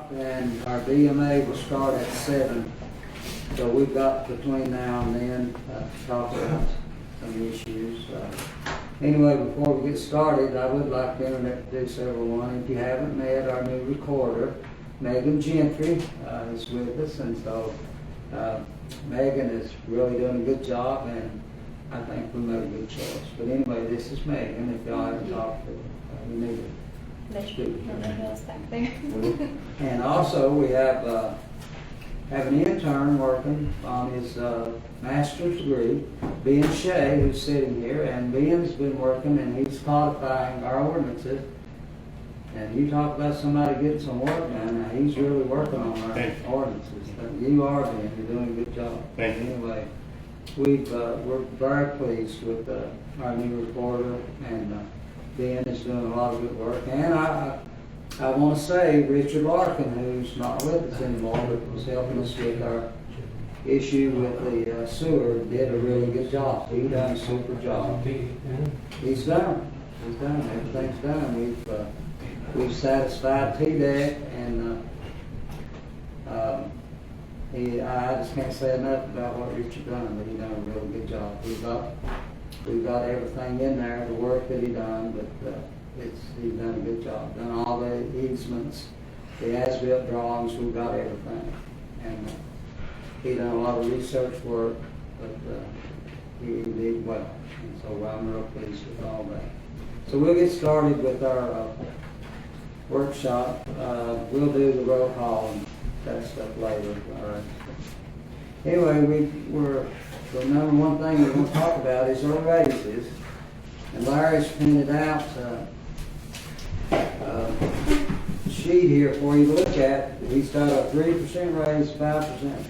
shop and our BMA will start at 7. So we've got between now and then to talk about some issues. Anyway, before we get started, I would like to introduce everyone. If you haven't met our new recorder, Megan Gentry is with us, and so Megan is really doing a good job, and I think we made a good choice. But anyway, this is Megan. If y'all haven't talked to her, you need to speak. Nobody else back there. And also, we have an intern working on his master's degree, Ben Shea, who's sitting here, and Ben's been working and he's codifying our ordinances. And you talk about somebody getting some work done, now he's really working on our ordinances. You are, Ben, you're doing a good job. Thank you. Anyway, we're very pleased with our new recorder, and Ben is doing a lot of good work. And I want to say Richard Larkin, who's not with us anymore, but was helping us with our issue with the sewer, did a really good job. He done a super job. He's done. Everything's done. We've satisfied TDEC, and I just can't say enough about what Richard done, but he done a really good job. We've got everything in there, the work that he done, but he's done a good job. Done all the easements, the as-built drawings, we've got everything. And he done a lot of research work, but he did well. And so I'm real pleased with all that. So we'll get started with our workshop. We'll do the roll call and that stuff later. All right. Anyway, the number one thing we're going to talk about is our raises. And Larry's printed out a sheet here for you to look at. He's got a 3% raise, 5%,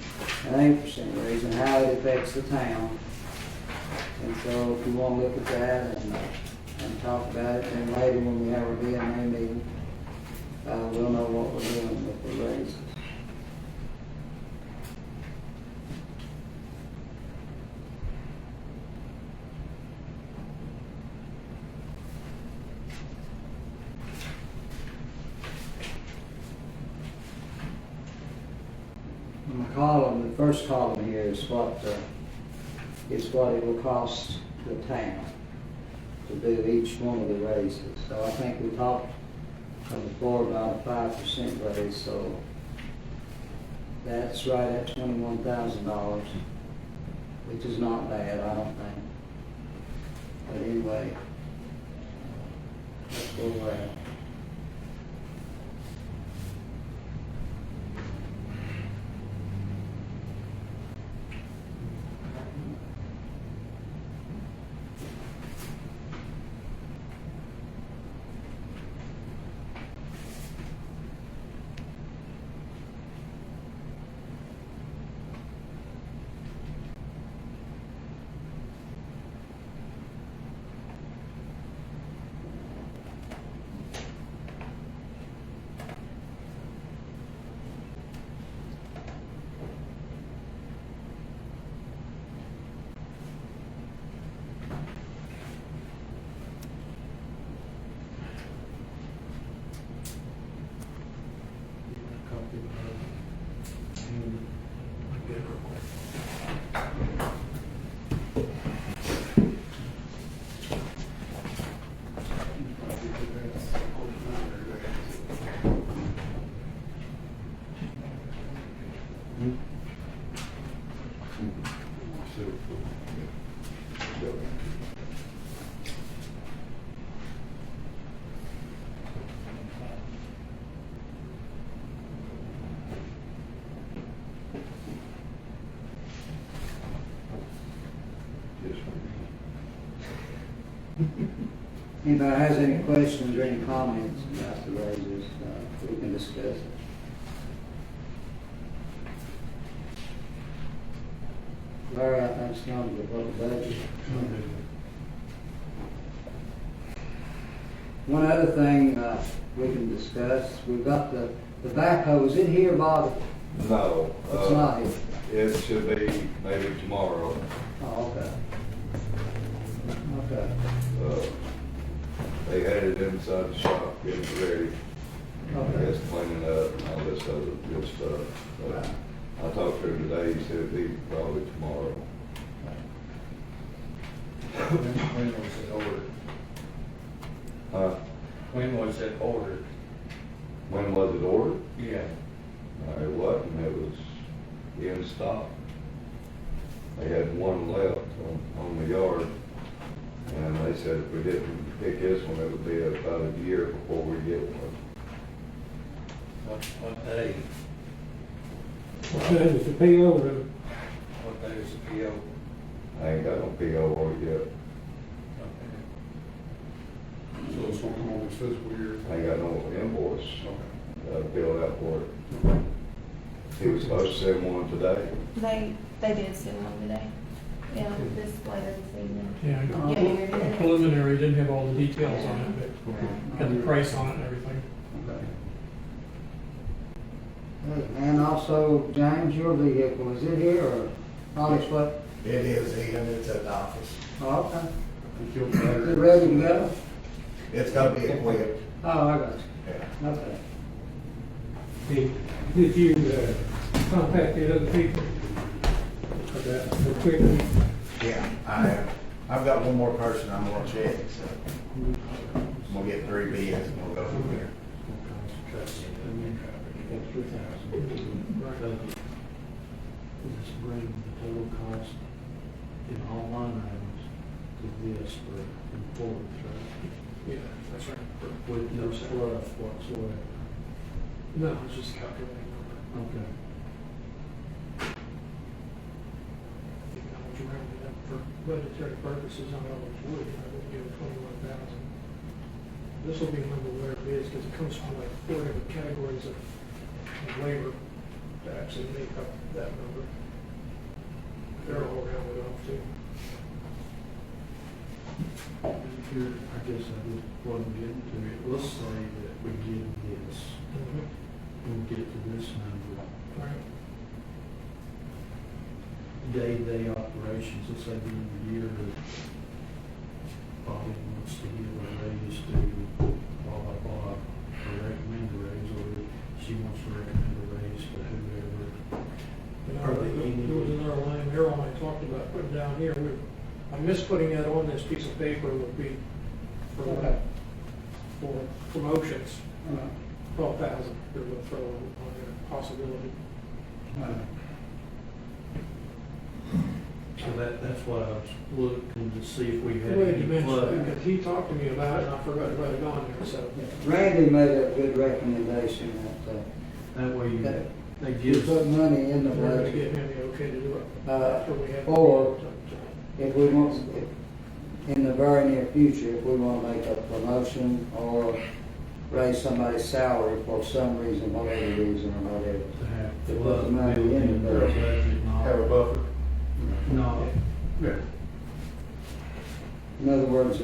and 8% raise, and how it affects the town. And so if you want to look at that and talk about it, then later when we have our BMA meeting, we'll know what we're doing with the raises. The first column here is what it will cost the town to do each one of the raises. So I think we talked before about a 5% raise, so that's right at $21,000, which is not bad, I don't think. But anyway, that's where we're at. Anybody has any questions or any comments about the raises, we can discuss it. Larry, I think it's going to be what the budget. One other thing we can discuss, we've got the backhoe. Is it here, Bobby? No. It's not here. It should be maybe tomorrow. Oh, okay. Okay. They had it inside the shop getting ready. Okay. Just cleaning up and all this other good stuff. But Right. I talked to him today, he said it'd be probably tomorrow. When was it ordered? When was it ordered? When was it ordered? Yeah. It wasn't, it was in stock. They had one left on the yard, and they said if we didn't pick this one, it would be about a year before we get one. What day? What day was the PO? What day is the PO? I ain't got no PO on it yet. So it's gonna come on this fiscal year? I ain't got no invoice, filled out for it. He was supposed to send one today. They did send one today. Yeah, this later this evening. Yeah, Yeah, you read it. preliminary, didn't have all the details on it, but Right. had the price on it and everything. Okay. Hey, and also, James, your vehicle, is it here or on its way? It is, Ian, it's at the office. Oh, okay. Until Is Saturday. it ready to go? It's gonna be equipped, Oh, I got you. yeah. Okay. Did you contact the other people for that, for quickly? Yeah, I have. I've got one more person I'm gonna check, so we'll get 3 bids and we'll go from there. Just bring the total cost in all line items to this for employees, right? Yeah, that's right. With no fluff whatsoever. No, it's just calculating number. Okay. You know, what you rounded up for budgetary purposes, I always would, I would give it 21,000. This will be a number where it is, because it comes from like 4 different categories of labor to actually make up that number. They're all rounded off too. Here, I guess I just wasn't getting to it. Let's say that we get this, we'll get to this number. Right. Day-to-day operations, let's say the end of the year, that Bobby wants to give a raise to blah, blah, blah, or recommend a raise, or she wants to recommend a raise to whoever. You know, there was another line there on I talked about putting down here. I missed putting that on this piece of paper would be Okay. for promotions. All right. 12,000, they're going to throw on there, possibility. All right. So that's what I was looking to see if we had Glad any you mentioned flood. that, because he talked to me about it and I forgot to write it on there, so. Randy made a good recommendation That way you, that they you give put money in the We're going to budget. get him the okay to do it. Uh, After we have. or- If we want, in the very near future, if we want to make a promotion or raise somebody's salary for some reason, whatever reason or whatever. to have To put flood the money built in into the the budget. budget and all. Have a buffer. No, Yeah. In other words,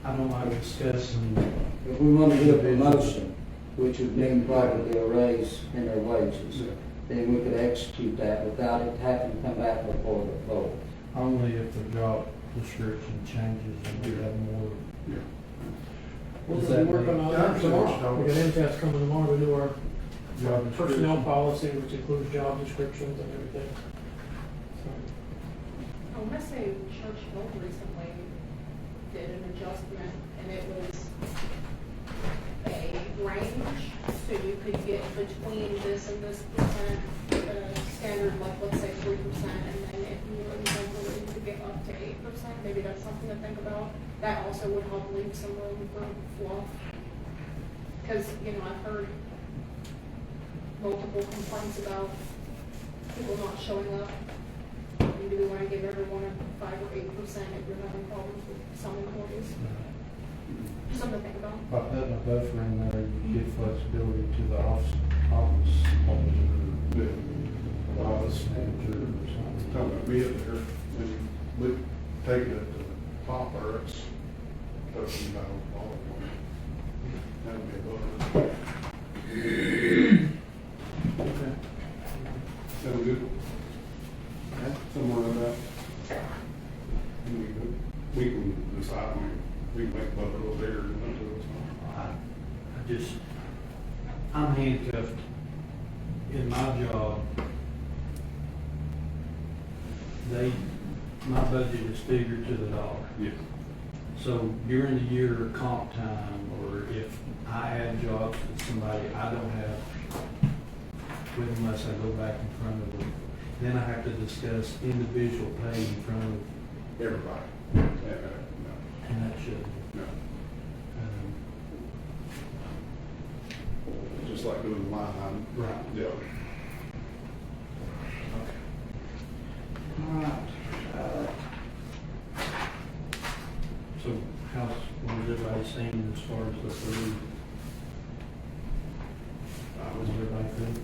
I don't like discussing, if we want to do a promotion, which would mean probably a raise in their wages, then we could execute that without it having to come back before the board. only if the job description changes and we have more. Yeah. We're Does going to that be working make- on Yeah, I that understand what you're tomorrow. talking We got about. MTS coming tomorrow to do our Job personnel description. policy, which includes job descriptions and everything. So, I want to say Church Hill recently did an adjustment, and it was a range, so you could get between this and this percent, standard, like, let's say 3%, and then if you were exemplary, you could get up to 8%, maybe that's something to think about. That also would help leave some room for fluff. Because, I've heard multiple complaints about people not showing up. And do we want to give everyone a 5 or 8% if you're having problems with some employees? Something to think about. By putting a buffer in there, you give flexibility to the office manager, Yeah. or office manager or something. Talking about being there, when we take it to the top there, it's $13,000 one. That would be a buffer. Okay. Sound good? Somewhere in that. We can decide, we can make a buffer a little bigger than that. I just Jeff, in my job, my budget is figured to the dollar. Yes. So during the year comp time, or if I add jobs to somebody I don't have with unless I go back in front of them, then I have to discuss individual pay in front of, Everybody. No, and that shouldn't. no. Um, Just like doing the line item. Right. Yeah. All right. So what is everybody saying as far as the food? Was everybody good?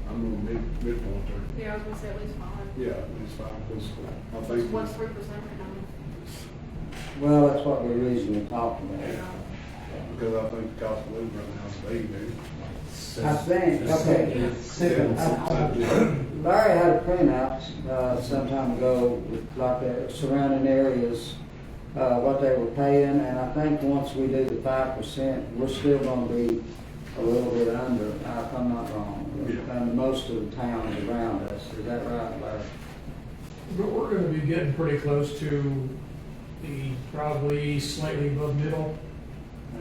I'm gonna midpoint there. Yeah, I was gonna say at least 5. Yeah, it's fine, because I think. What's 3% right now? Well, that's what we originally talked about. Because I think the cost of living right now is 8 million. I think, okay. Larry had a printout, some time ago, with like the surrounding areas, what they were paying, and I think once we do the 5%, we're still gonna be a little bit under, if I'm not wrong. Yeah. And most of the towns around us, is that right, Larry? But we're gonna be getting pretty close to the probably slightly above middle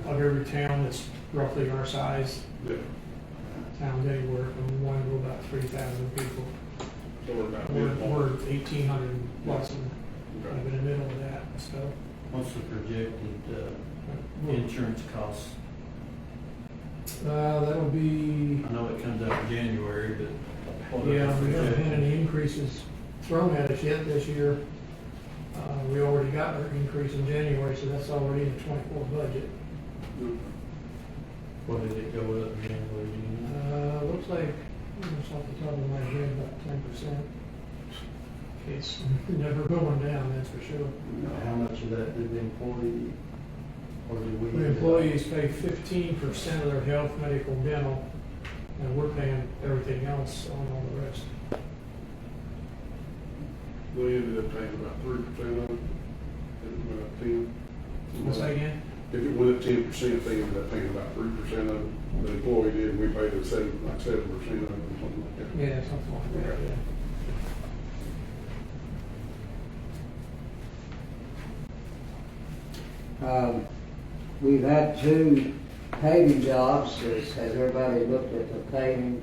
of every town that's roughly our size. Yeah. Towns anywhere from 1 to about 3,000 people. So we're about We're midpoint. 1,800 plus, and kind of in the middle of that, so. What's the projected insurance costs? That'll be, I know it comes out in January, but what are yeah, the we haven't had projected? any increases thrown at us yet this year. We already got our increase in January, so that's already in the 24 budget. What did it go up in January? Do you know? Looks like, just off the top of my head, about 10%. It's never going down, that's for sure. How much of that did the employee, or did we? The employees pay 15% of their health, medical, dental, and we're paying everything else on all the rest. We ended up paying about 3% of it, and about 10. What's that again? If it went up 10%, they ended up paying about 3% of it. The employee did, we paid it 7% of it, or something like that. Yeah, something like that, yeah. We've had 2 paving jobs. Has everybody looked at the paving?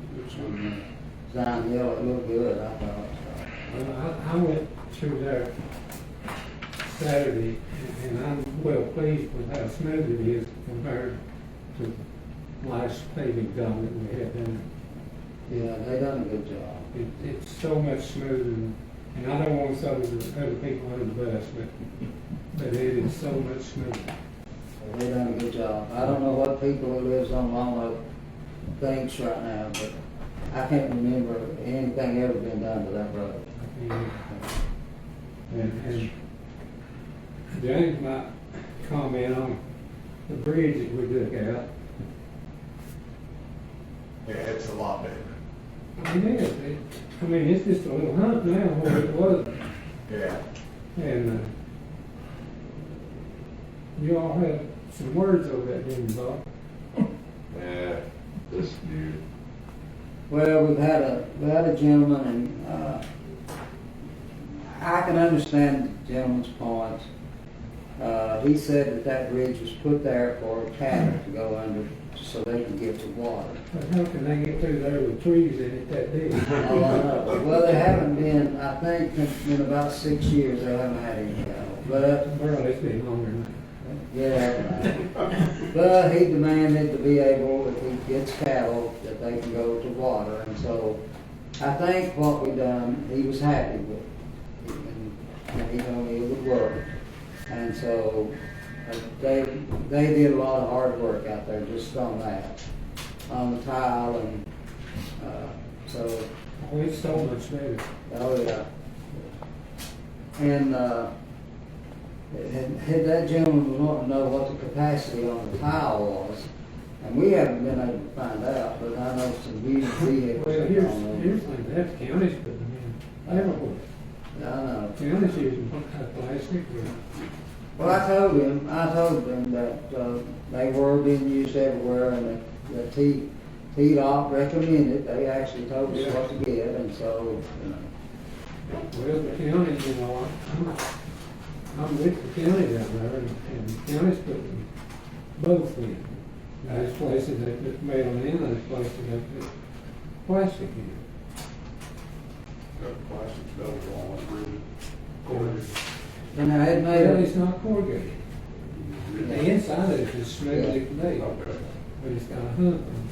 Zion Hill, it looked good, I thought. I went through there Saturday, and I'm well pleased with how smooth it is compared to last paving job that we had done. Yeah, they done a good job. It's so much smoother, and I don't want to throw the other people under the bus, but it is so much smoother. They done a good job. I don't know what people who lives on Long Oak thinks right now, but I can't remember anything ever been done to that road. And James might comment on the bridge that we took out. Yeah, it's a lot better. It is. I mean, it's just a little hump now where it was. Yeah. And you all had some words over that, didn't you, Bob? Yeah, this new. Well, we had a gentleman, and I can understand the gentleman's point. He said that bridge was put there for cattle to go under so they can get to water. But how can they get through there with trees in it that big? Oh, I know. Well, they haven't been, I think, in about 6 years, they haven't had any cattle. But, Well, it's been longer than that. yeah, but he demanded to be able, if he gets cattle, that they can go to water. And so I think what we done, he was happy with. And he told me it would work. And so they did a lot of hard work out there just on that, on the tile, and so. Oh, it's so much better. Oh, yeah. And had that gentleman was wanting to know what the capacity on the tile was, and we haven't been able to find out, but I know some huge vehicles. Well, that here's are on the there. thing, that's counties putting them in. Everywhere. Yeah, I know. Counties using plastic. Well, I told him that, they were being used everywhere and that T-Dot recommended, they actually told us what to get, and so, you know. Well, the county, you know, I'm with the county down there, and the county's putting both in. There's places they put metal in, there's places they put plastic in. Got plastic double on it, really. Corrugated. And I had Well, made, it's not corrugated. The inside of it is smooth as it can be, Okay. but it's got a hump on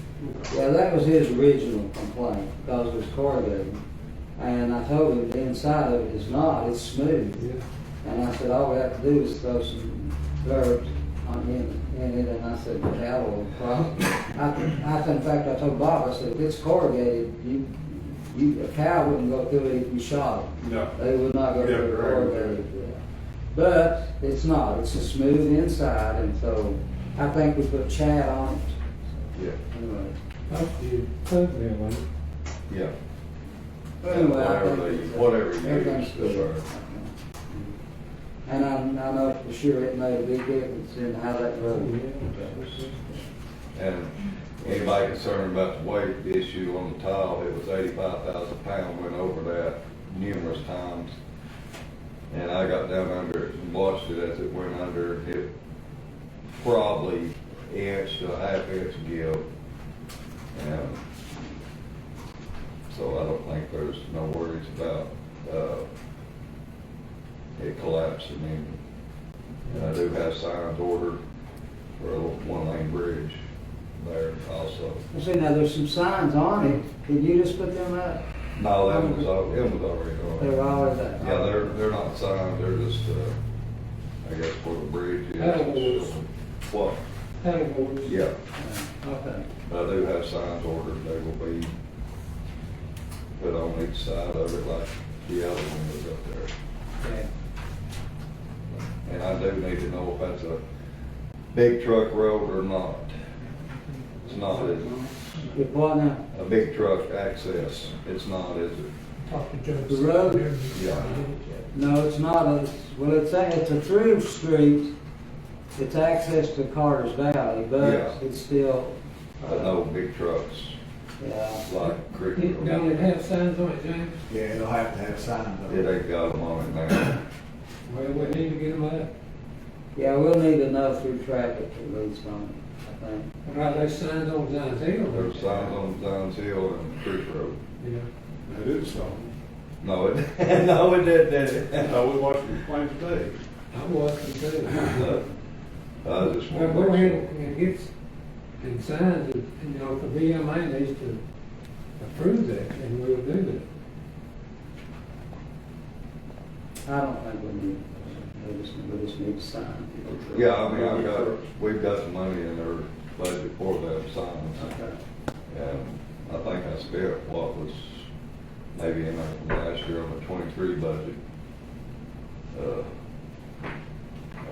yeah, that was his original complaint, because it was corrugated. And I told him the inside of it is not, it's smooth. it. Yeah. And I said, all we have to do is throw some dirt in it, and I said, cattle will probably, in fact, I told Bob, I said, if it's corrugated, a cow wouldn't go through it if you shot it. No. They would not go Yeah, through right. corrugated, yeah. But it's not, it's a smooth inside, and so I think we put chat on it. Yeah, Anyway, Talk to your plug mill on it. yeah. Anyway, I Whatever think you everything's use, good. And I know for sure it made a big difference in how that road. And anybody concerned about the weight issue on the tile, it was 85,000 pounds, went over that numerous times. And I got down under it and watched it as it went under, it probably inch to a half inch give. And so I don't think there's no worries about, it collapsing in. And I do have signs ordered for a one-lane bridge there also. Well, see, now there's some signs on it. Did you just put them up? No, it was already on. They're always up. Yeah, they're not signed, they're just, I guess where the bridge is. Paddleboards. What? Paddleboards. Yeah, Okay. but I do have signs ordered, they will be put on each side of it like the other one was up there. Yeah. And I do need to know if that's a big truck road or not. It's not, is it? With what now? A big truck access, it's not, is it? Talk to Judge. The road? Yeah. No, it's not. Well, it's a through street. It's access to Carter's Valley, but Yeah. it's still, But no big trucks yeah. like Creek Don't Road. it have signs on it, James? Yeah, it'll have to have signs on It it. ain't got them on it now. Well, we need to get them up. Yeah, we'll need to know through traffic at least on it, I think. Right, there's signs on Zions Hill. There's signs on Zions Hill and Creek Road. Yeah. That is something. No, it, no, it did it? I was watching the plane today. I wasn't too. I just Well, want go to make ahead sure. and get some signs, and, you know, if the BMA needs to approve that, then we'll do I don't think we need, we just need to sign. Yeah, I mean, we've got the money in our budget for them signs. Okay. And I think I spent what was maybe in our last year on the 23 budget.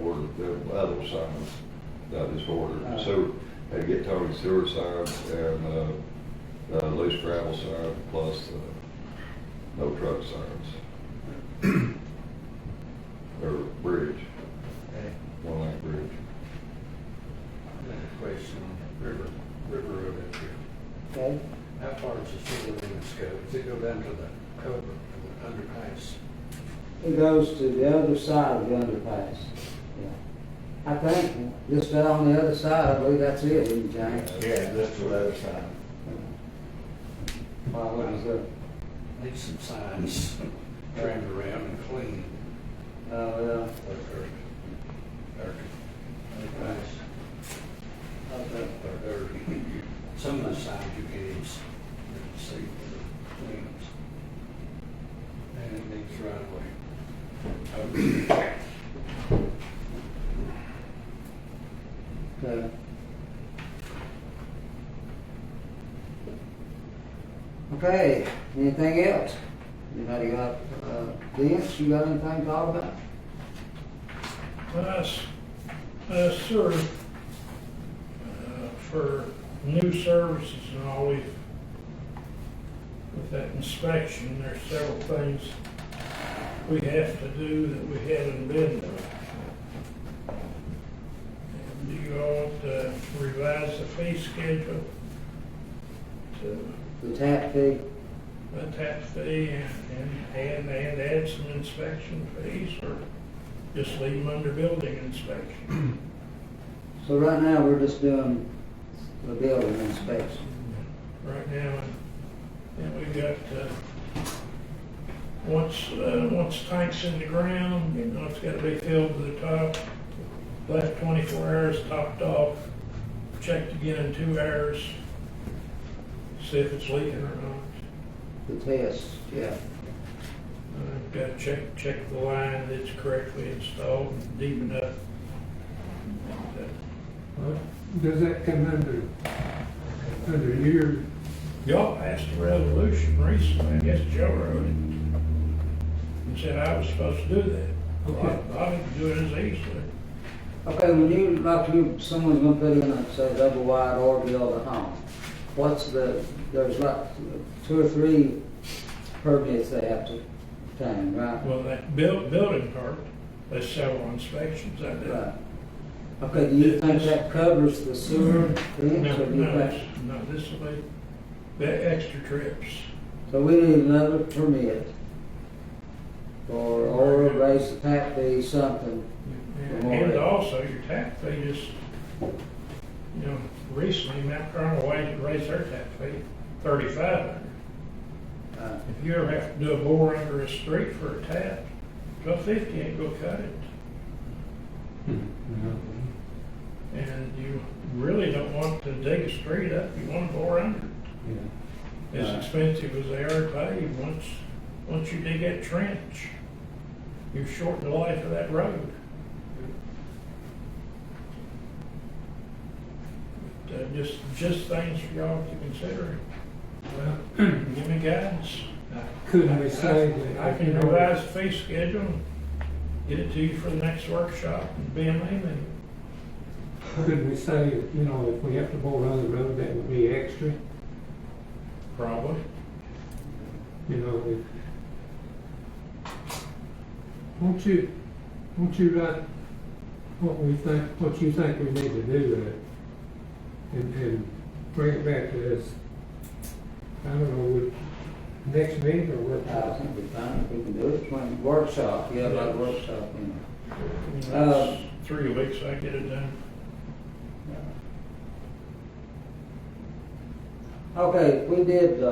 Ordered the other signs that I just ordered. So they get Tony sewer signs and loose gravel sign plus no truck signs. Or bridge, one lane bridge. I have a question on River Road up here. Okay. How far does the sewer limits go? Does it go down to the culvert, to the underpass? It goes to the other side of the underpass. Yeah. I think, just on the other side, I believe that's it, isn't it, James? Yeah, that's the other side. Wow, what is that? Need some signs trimmed around and clean. Oh, Or some of the signs you can't even see the cleans. And it needs right away. Okay. Okay, anything else? Anybody got, Vince, you got anything to talk about? Sir, for new services and all, with that inspection, there's several things we have to do that we haven't been doing. fee schedule to The tap fee, a tap fee and add some inspection fees, or just leave them under building inspection. so right now, we're just doing the building inspection. Right now, and we've got, once tank's in the ground, you know, it's gotta be filled to the top. Last 24 hours topped off, checked again in 2 hours, see if it's leaking or not. The test, yeah. Got to check the line that's correctly installed and deepen up. Does that come under your, Y'all passed a resolution recently, I guess Joe wrote it, and said I was supposed to do that. Okay. I didn't do it as easily. Okay, when someone's gonna put in a, say, double wide or build a home, there's like 2 or 3 permits they have to obtain, right? Well, that building part, there's several inspections I did. Right. Okay, do you think that covers the sewer thing? No, Or do you no, think- no, this will be the extra trips. So we need another permit or raise the tap fee, something. And also your tap fee is, you know, recently Mount Carmel raised their tap fee $3,500. If you ever have to do a bore under a street for a tap, $12.50 ain't gonna cut it. And you really don't want to dig a street up, you want to bore under it. yeah, As expensive as they are paved, once you dig that trench, you shorten the life of that road. But, just things for y'all to consider. well, Give me guidance. couldn't we say that? I can revise the fee schedule and get it to you for the next workshop and BMA meeting. Couldn't we say, you know, if we have to bore on the road, that would be extra? Probably. You know, won't you write what you think we need to do there? And bring it back to us, I don't know, next meeting or what? I think we fine if we can do it, when workshop, yeah, like workshop, you know. That's 3 weeks, I get it done. Okay, if we did,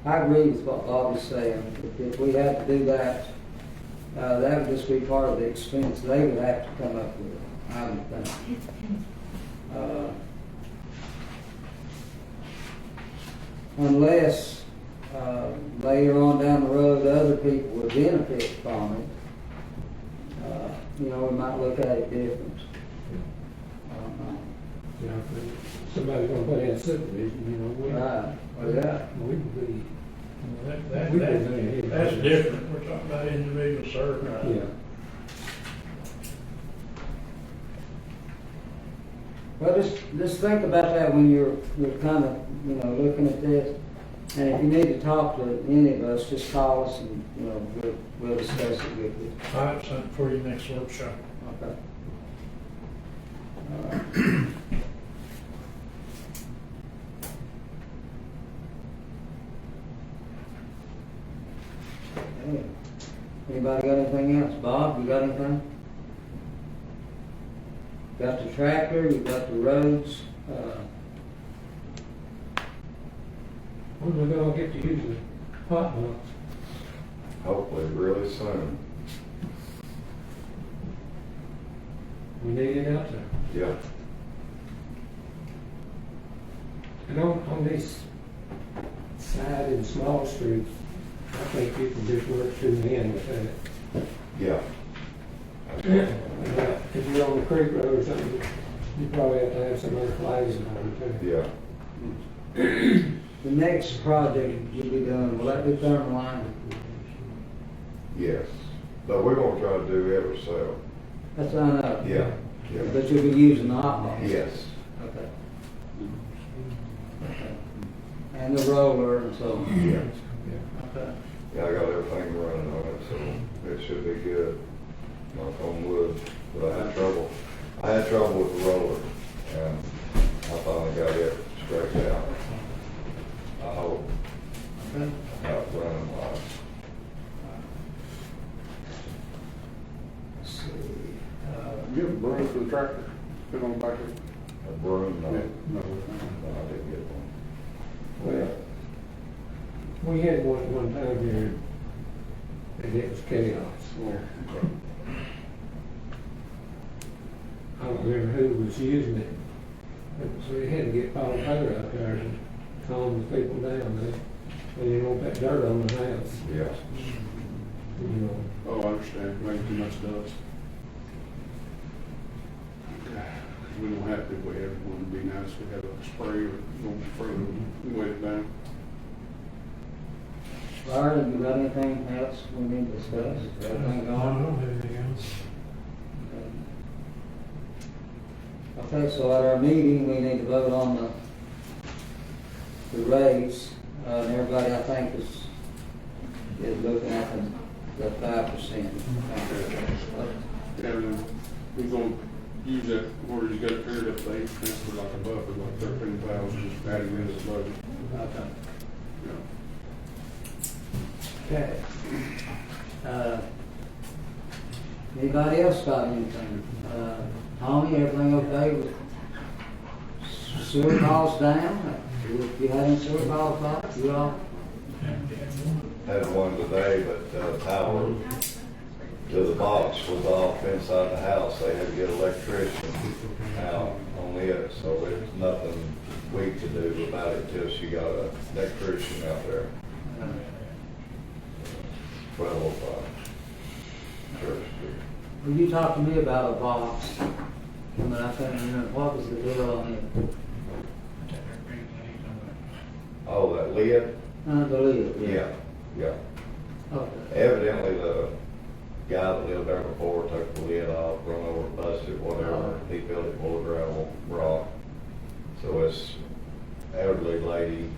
I agree with what Bobby's saying, if we had to do that, that would just be part of the expense they would have to come up with, I would think. Unless, later on down the road, other people would benefit from it, you know, we might look at it different. I don't know. You know, if somebody's gonna put in a subdivision, you know, we. Right, well, yeah. We would be, That's different. We're talking about individual service. yeah. Well, just think about that when you're kind of, you know, looking at this. And if you need to talk to any of us, just call us and, you know, we'll discuss it with you. I'll have something for you next workshop. Okay. All right. Hey, anybody got anything else? Bob, you got anything? Got the tractor, you got the roads, When are we gonna get to use the hot box? Hopefully really soon. We need it out there. Yeah. And on these side and small streets, I think you can just work through the end with that. Yeah. If you're on the creek road or something, you probably have to have some other flags in there too. Yeah. the next project you'll be doing, will that be thermal line? Yes. But we're gonna try to do every sale. That's what I know. Yeah. Yeah. But you'll be using the hot box? Yes. Okay. Okay. And the roller and so on? Yeah. Okay. Yeah, I got everything running on it, so it should be good. Knock on wood. But I had trouble with the roller, and I finally got it straightened out. I hope. How it's running wise. Let's see. You have a broom for the tractor, put on the back of it? A broom, no, No. no, I didn't get one. Well, we had one at one time here, and it was chaos. I don't remember who was using it, but so we had to get Paul Taylor out there to calm the people down. They didn't want that dirt on the house, Yeah. you know. Oh, I understand, maybe too much dust. We don't have to wet it, would be nice if we had a spray or go further and wet it down. Byron, you got anything else we need to discuss? Everything No, I gone? don't have anything else. Okay, so at our meeting, we need to vote on the raise, and everybody, I think, is looking at the 5%. And we're gonna use that, where you got it cleared up, they transfer like a buffer, like 13,000, just adding into the budget. Okay. Yeah. Okay. Anybody else got anything? Tommy, everything okay with sewer calls down? You had any sewer calls back? You all? Had one today, but power to the box was off inside the house. They had to get an electrician out on it, so there's nothing we could do about it till she got an electrician out there. 1205 Church Street. Well, you talked to me about a box, but I can't remember, what was the deal on it? Oh, that lid? The lid, Yeah, yeah. Okay. Evidently, the guy that lived there before took the lid off, run over, busted, whatever. He filled it full of gravel, rock. So this elderly lady,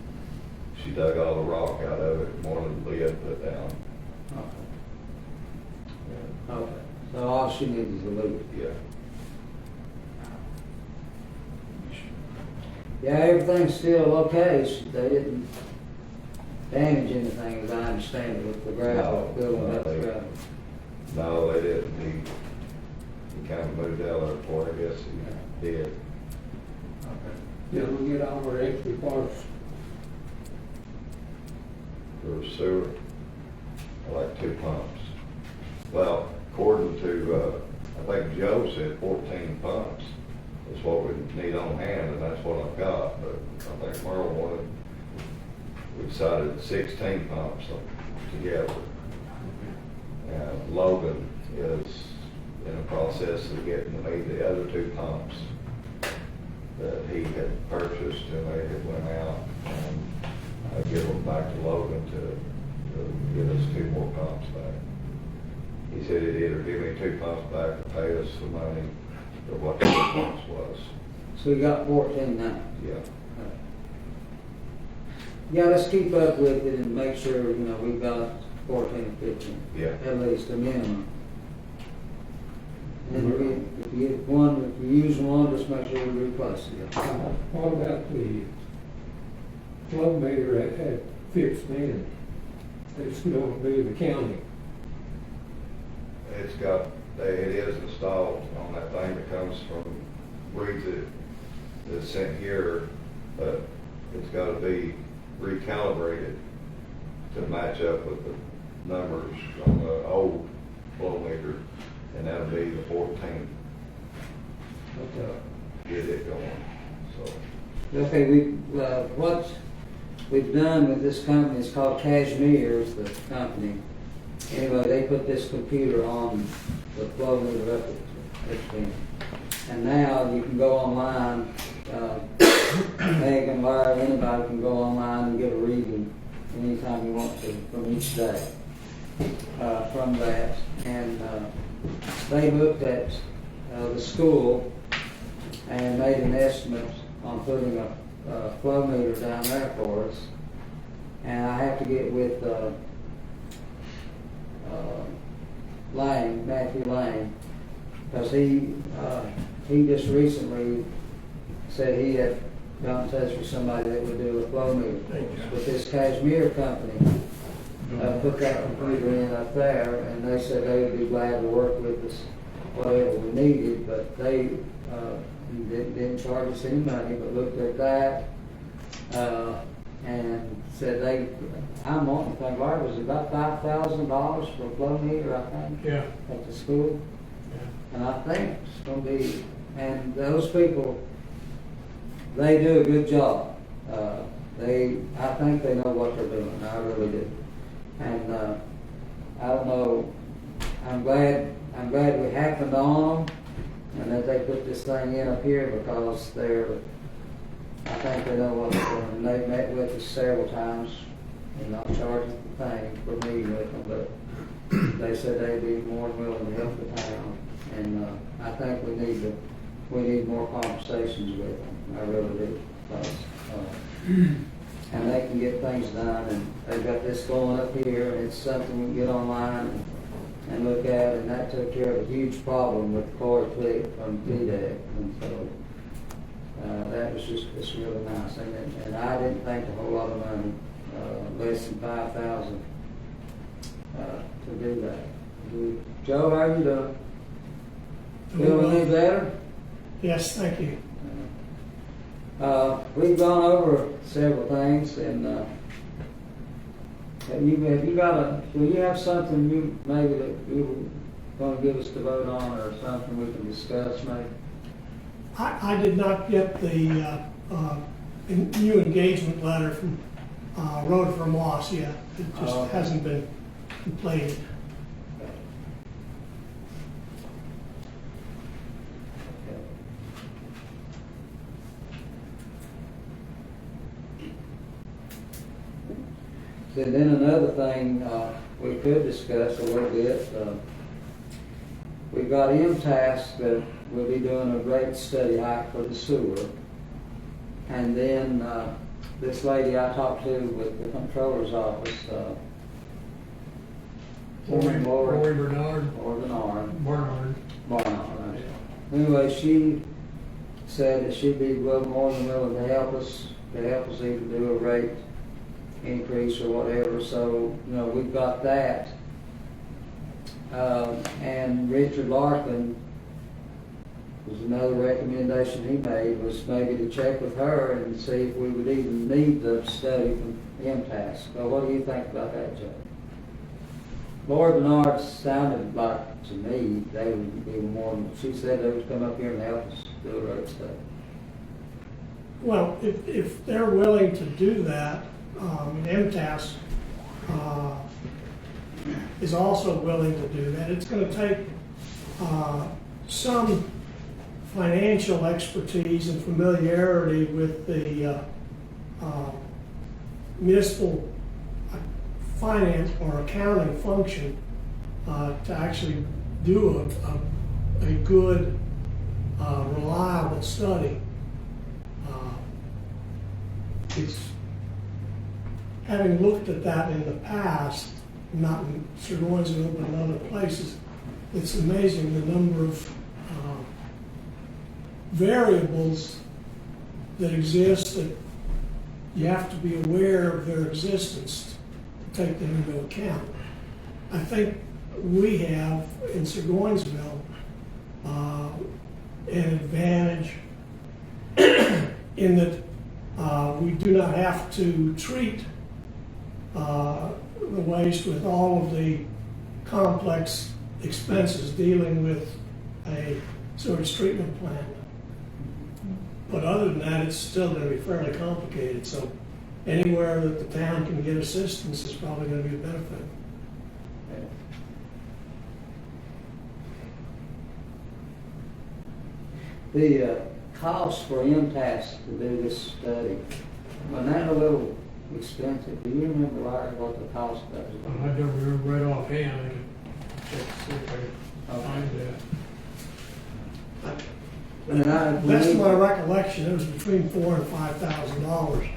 she dug all the rock out of it and wanted the lid put down. Okay, so all she needs is a lid. Yeah. Yeah, everything's still okay. They didn't damage anything, as I understand it, with the gravel, No, building no, up the they- gravel. No, they didn't. He kind of moved out of there before, I guess he did. Yeah, we get all our extra parts. For sewer, like 2 pumps. Well, according to, I think Joe said 14 pumps is what we need on hand, and that's what I've got, but I think Merle wanted, we decided 16 pumps together. And Logan is in the process of getting me the other 2 pumps that he had purchased, and they had went out, and I give them back to Logan to get us 2 more pumps back. He said he'd either give me 2 pumps back or pay us the money for what the 2 pumps was. So we got 14 now. Yeah. Yeah, let's keep up with it and make sure, we've got 14 or 15. Yeah. At least a minimum. And if you use one, just make sure we replace it. What about the flow meter at Fifth Man? It's going to be the county. It is installed on that thing that comes from reads it, that's sent here, but it's got to be recalibrated to match up with the numbers on the old flow meter, and that'll be the 14th. Get it going, so. Okay, what we've done with this company is called Cashmere, is the company. Anyway, they put this computer on the flow meter up at the, and now you can go online, Meg and Larry, anybody can go online and get a reading anytime you want to from each day from that. And they looked at the school and made an estimate on putting a flow meter down there for us. And I have to get with Matthew Lane, because he just recently said he had got in touch with somebody that would do a flow meter for us. But this Kashmir company, put that computer in up there, and they said they would be glad to work with us, whatever we needed, but they, didn't charge us any money, but looked at that, and said I'm wanting to think, Bart, was it about $5,000 for a flow meter, I think? Yeah. At the school? And I think it's gonna be, and those people, they do a good job. I think they know what they're doing, I really do. And, I don't know, I'm glad we happened on them, and that they put this thing in up here, because I think they know what they're doing. And they've met with us several times, and not charging the thing for meeting with them, but they said they'd be more than willing to help the town. And, I think we need more conversations with them, I really do, because, and they can get things done, and they've got this going up here, and it's something we can get online and look at, and that took care of a huge problem with the cord click from TDEC, and so, that was it's really nice, and I didn't think a whole lot of money, less than 5,000, to do that. Joe, how you doing? Feeling any better? Yes, thank you. We've gone over several things, and do you have something maybe that you were going to give us to vote on, or something we can discuss maybe? I did not get the new engagement letter from Rhoda Moss yet. It just hasn't been completed. And then another thing we could discuss a little bit, we've got MTAS that will be doing a great study hike for the sewer. And then this lady I talked to with the controller's office, Lori Bernard. Barnard. Anyway, she said that she'd be more than willing to help us either do a rate increase or whatever, so, we've got that. And Richard Larkin, was another recommendation he made, was maybe to check with her and see if we would even need the study from MTAS. So what do you think about that, Joe? Laura Bernard sounded like, to me, they would be more than, she said they would come up here and help us do a rate study. Well, if they're willing to do that, MTAS is also willing to do that. It's going to take some financial expertise and familiarity with the municipal finance or accounting function to actually do a good, reliable study. It's having looked at that in the past, not in Surgoinsville, but in other places, it's amazing the number of variables that exist that you have to be aware of their existence to take them into account. I think we have in Surgoinsville an advantage in that we do not have to treat the waste with all of the complex expenses dealing with a sewage treatment plant. But other than that, it's still going to be fairly complicated. So anywhere that the town can get assistance is probably going to be a benefit. The cost for MTAS to do this study, wasn't that a little expensive? Do you remember, Larry, what the cost of that was? I don't remember right offhand. I can check to see if I can find that. That's my recollection. It was between $4,000 and $5,000.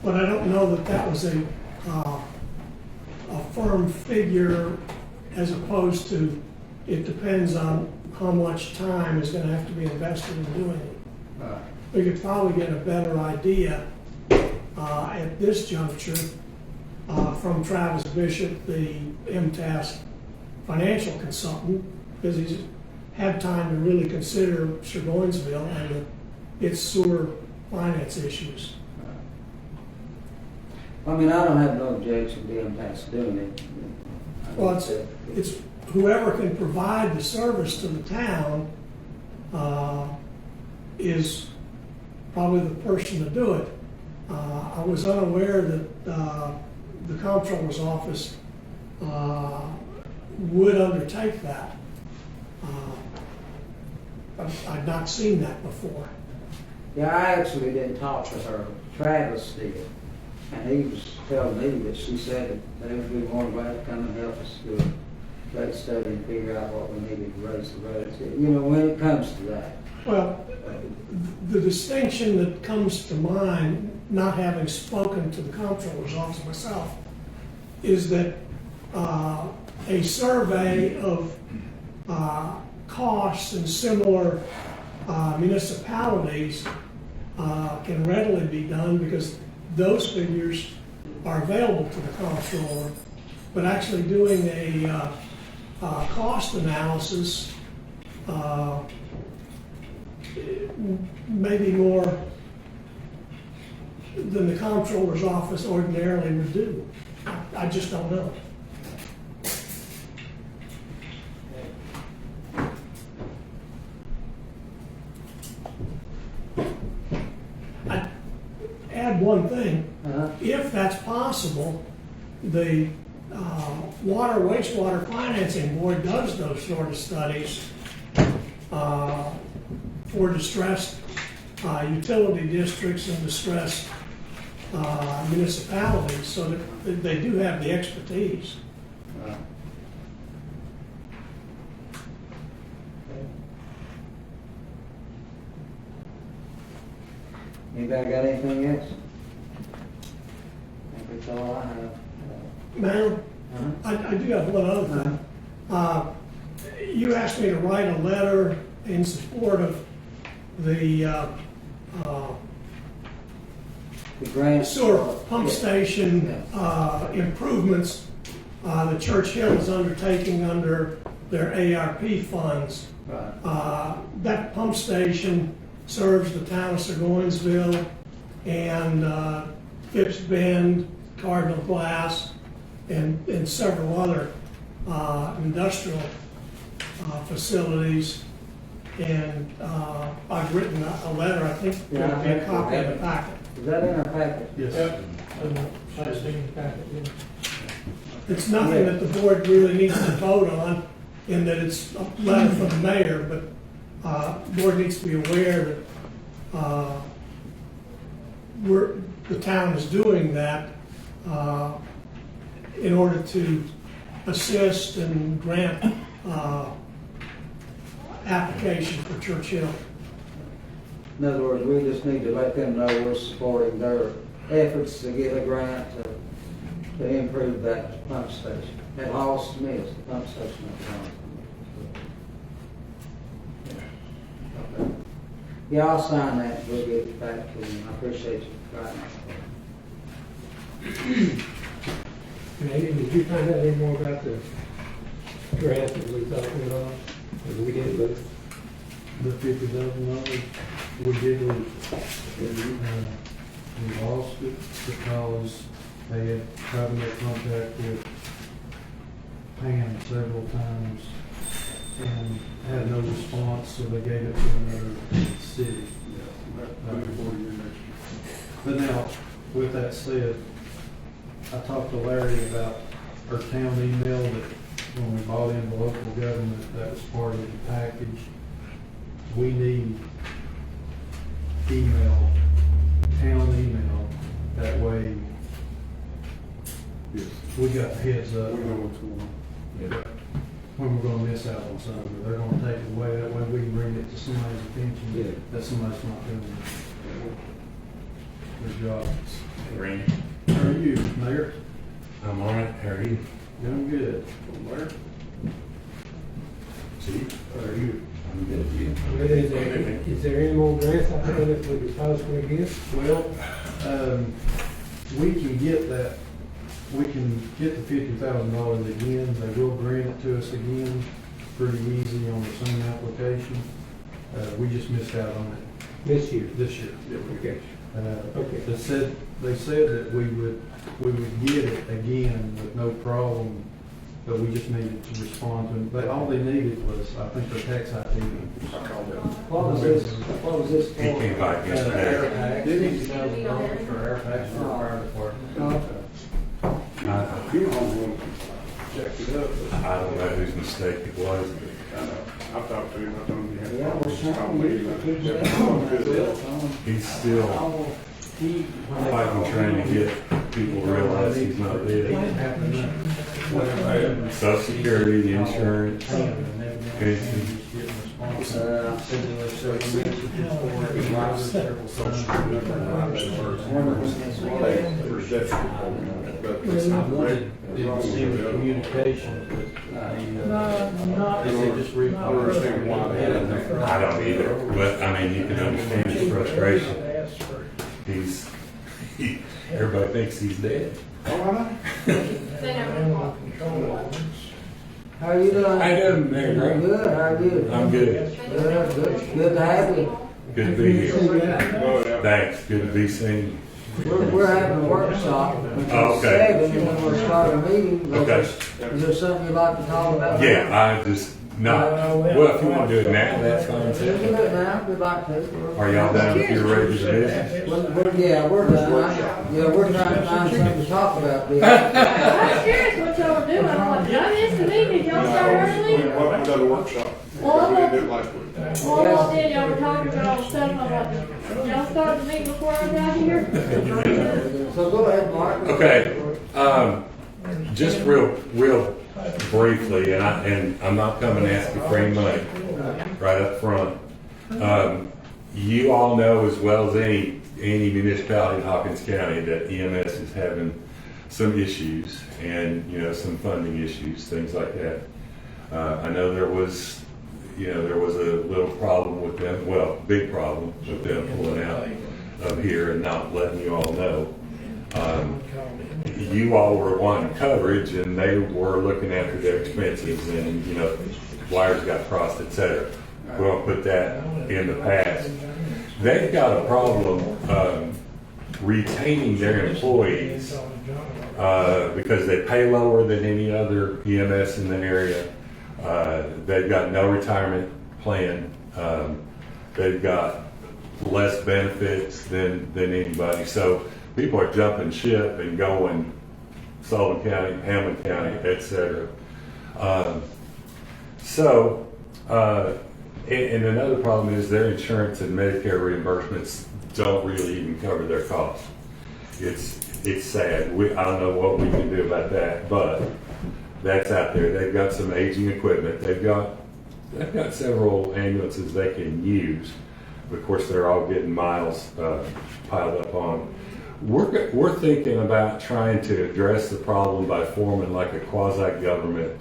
But I don't know that was a firm figure, as opposed to it depends on how much time is going to have to be invested in doing it. we could probably get a better idea at this juncture from Travis Bishop, the MTAS financial consultant, because he's had time to really consider Surgoinsville and its sewer finance issues. I mean, I don't have no objection to them tax doing it. Well, it's whoever can provide the service to the town is probably the person to do it. I was unaware that the comptroller's office would undertake that. I'd not seen that before. Yeah, I actually didn't talk to her. Travis did. And he was telling me that she said that they would be more than glad to come and help us do a rate study and figure out what we needed to raise the rates. You know, when it comes to that. Well, the distinction that comes to mind, not having spoken to the comptroller's office myself, is that a survey of costs in similar municipalities can readily be done because those figures are available to the comptroller. But actually doing a cost analysis maybe more than the comptroller's office ordinarily would do. I just don't know. I'd add one thing. If that's possible, the Water Wastewater Financing Board does those sort of studies for distressed utility districts and distressed municipalities, so that they do have the expertise. Anybody got anything else? I think that's all I have. Ma'am, I do have one other thing. You asked me to write a letter in support of the grant sewer pump station improvements that Church Hill is undertaking under their ARP funds. Right. That pump station serves the town of Surgoinsville and Phipps Bend, Cardinal Glass, and several other industrial facilities. And I've written a letter, I think there'll be a copy of the packet. Is that in our packet? Yes. It's nothing that the board really needs to vote on, in that it's a letter from the mayor, but the board needs to be aware that the town is doing that in order to assist and grant application for Church Hill. In other words, we just need to let them know we're supporting their efforts to get a grant to improve that pump station. At Hall Smith's, the pump station at Hall Smith. Okay. Yeah, I'll sign that. We'll get it back to you. I appreciate you writing that. Canadian, did you find out any more about the grant that we talked about? Or we did look? The $50,000 we did, we lost it because they had tried to make contact with Pam several times and had no response, so they gave it to another city. But now, with that said, I talked to Larry about our town email that when we bought into local government, that was part of the package. We need email, town email, that way Yes. we got the heads up. We know what's going on. Yeah. When we're gonna miss out on something, they're gonna take it away, that way we can bring it to somebody's attention, that somebody's not doing their job. Randy, How are you, Mayor? I'm all right. How are you? Doing good. Where? Chief, How are you? Is there any more grants out there that we could possibly get? Well, we can get that, we can get the $50,000 again. They will grant it to us again, pretty easy on the same application. We just missed out on it This year? this year. Okay. Okay. They said that we would get it again with no problem, but we just needed to respond to them. But all they needed was, I think, their tax ID. What was this for? He came back yesterday. $50,000 for air tax for our fire department. Funeral home checked it up. I don't know whose mistake it was. I talked to him, I told him he had. Yeah, well, He's still fighting, trying to get people to realize he's not dead. Social Security, the insurance, pension. I wanted to see the communication, but is it just I don't either, but I mean, you can understand his frustration. Everybody thinks he's dead. How are you doing? How you doing, Mayor? Good, how are you? I'm good. Good to have you. Good to be here. Thanks, good to be seen. We're having a workshop, which Oh, is okay. 7, and then we'll start a meeting. But Okay. Is there something you'd like to talk about? Yeah, I just not, well, if you want to do it now, that's fine We can too. do it now, if we'd like to. Are y'all done with your regular business? Yeah, we're done. Yeah, we're trying to find something to talk about. Bill. I was curious what y'all were doing. I'm like, did I miss the meeting? Did y'all start early? We done a workshop. Well, We didn't do it last week. Well, I walked in, y'all were talking about all the stuff, and I'm like, did y'all start the meeting before I got here? So go ahead, Mark. Okay, just real briefly, and I'm not coming to ask you for any money right up front. You all know as well as any municipality in Hawkins County that EMS is having some issues and, some funding issues, things like that. I know there was a little problem with them, well, big problem with them pulling out of here and not letting you all know. You all were wanting coverage and they were looking after their expenses and, wires got crossed, et cetera. We're gonna put that in the past. They've got a problem retaining their employees because they pay lower than any other EMS in the area. They've got no retirement plan. They've got less benefits than anybody. So people are jumping ship and going Sullivan County, Hamlin County, et cetera. And another problem is their insurance and Medicare reimbursements don't really even cover their costs. It's sad. I don't know what we can do about that, but that's out there. They've got some aging equipment. They've got several ambulances they can use. Of course, they're all getting miles piled up on. We're thinking about trying to address the problem by forming like a quasi-government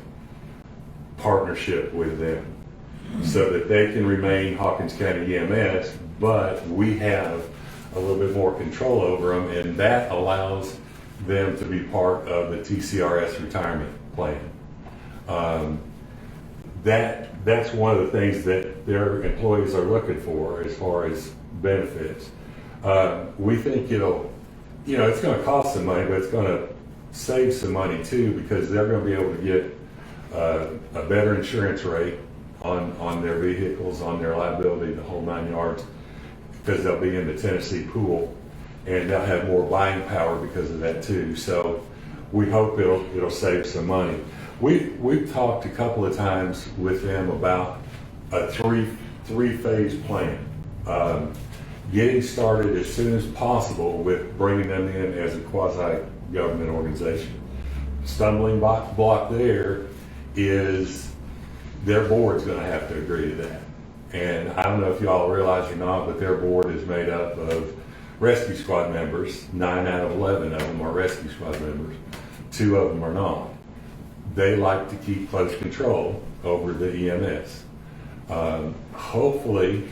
partnership with them so that they can remain Hawkins County EMS, but we have a little bit more control over them, and that allows them to be part of the TCRS retirement plan. That's one of the things that their employees are looking for as far as benefits. We think it's going to cost some money, but it's going to save some money too, because they're going to be able to get a better insurance rate on their vehicles, on their liability, the whole 9 yards, because they'll be in the Tennessee pool, and they'll have more buying power because of that too. So we hope it'll save some money. We've talked a couple of times with them about a three-phase plan. Getting started as soon as possible with bringing them in as a quasi-government organization. Stumbling block there is their board's going to have to agree to that. And I don't know if y'all realize or not, but their board is made up of rescue squad members. 9 out of 11 of them are rescue squad members. 2 of them are not. They like to keep close control over the EMS. Hopefully,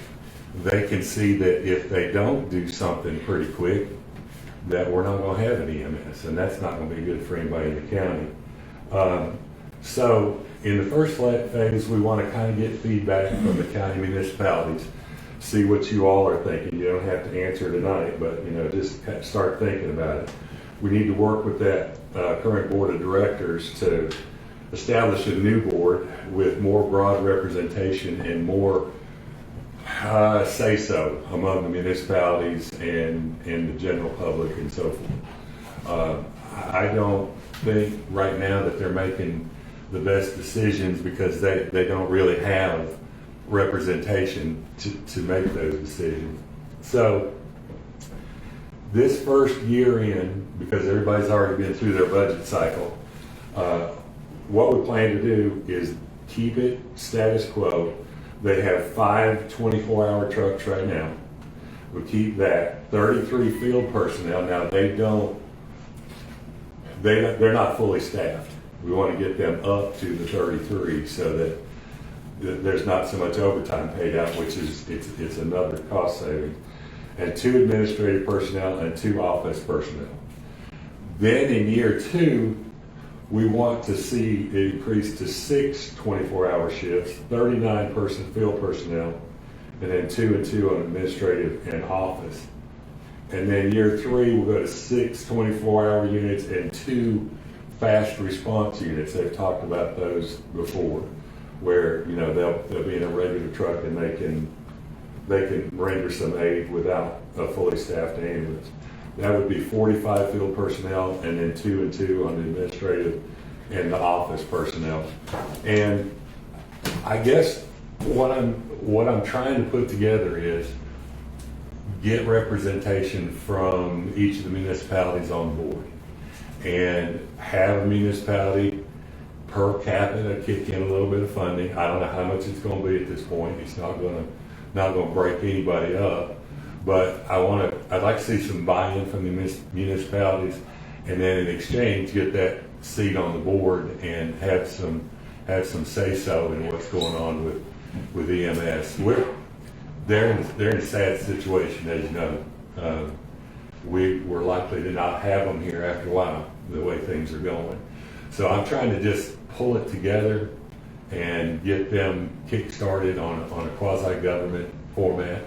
they can see that if they don't do something pretty quick, that we're not gonna have an EMS, and that's not gonna be good for anybody in the county. So, in the first phase, we wanna kind of get feedback from the county municipalities, see what you all are thinking. You don't have to answer tonight, but, just start thinking about it. We need to work with that current board of directors to establish a new board with more broad representation and more say-so among the municipalities and the general public and so forth. I don't think right now that they're making the best decisions because they don't really have representation to make those decisions. So this first year in, because everybody's already been through their budget cycle, what we plan to do is keep it status quo. They have 5 24-hour trucks right now. We keep that. 33 field personnel. Now they're not fully staffed. We want to get them up to the 33 so that there's not so much overtime paid out, which is it's another cost saving. And 2 administrative personnel and 2 office personnel. Then in year 2, we want to see it increase to 6 24-hour shifts, 39 field personnel, and then 2 and 2 on administrative and office. And then year 3, we'll go to 6 24-hour units and 2 fast response units. They've talked about those before, where they'll be in a regular truck and they can render some aid without a fully staffed ambulance. That would be 45 field personnel and then 2 and 2 on the administrative and the office personnel. And I guess what I'm trying to put together is get representation from each of the municipalities on board and have a municipality per capita kick in a little bit of funding. I don't know how much it's going to be at this point. It's not going to break anybody up. But I'd like to see some buy-in from the municipalities, and then in exchange get that seat on the board and have some say-so in what's going on with EMS. They're in a sad situation, as you know. We're likely to not have them here after a while, the way things are going. So I'm trying to just pull it together and get them kick-started on a quasi-government format.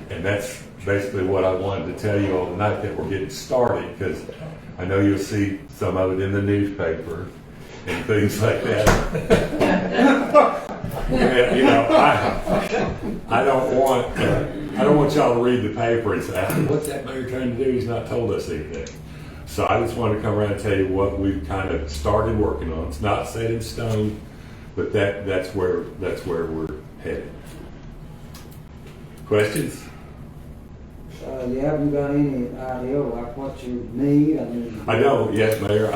And that's basically what I wanted to tell you all tonight, that we're getting started, because I know you'll see some of it in the newspaper and things like that. I don't want y'all to read the paper and say, what's that mayor trying to do? He's not told us anything. So I just wanted to come around and tell you what we've kind of started working on. It's not set in stone, but that's where we're headed. Questions? You haven't got any idea like what you need? I know, yes, Mayor.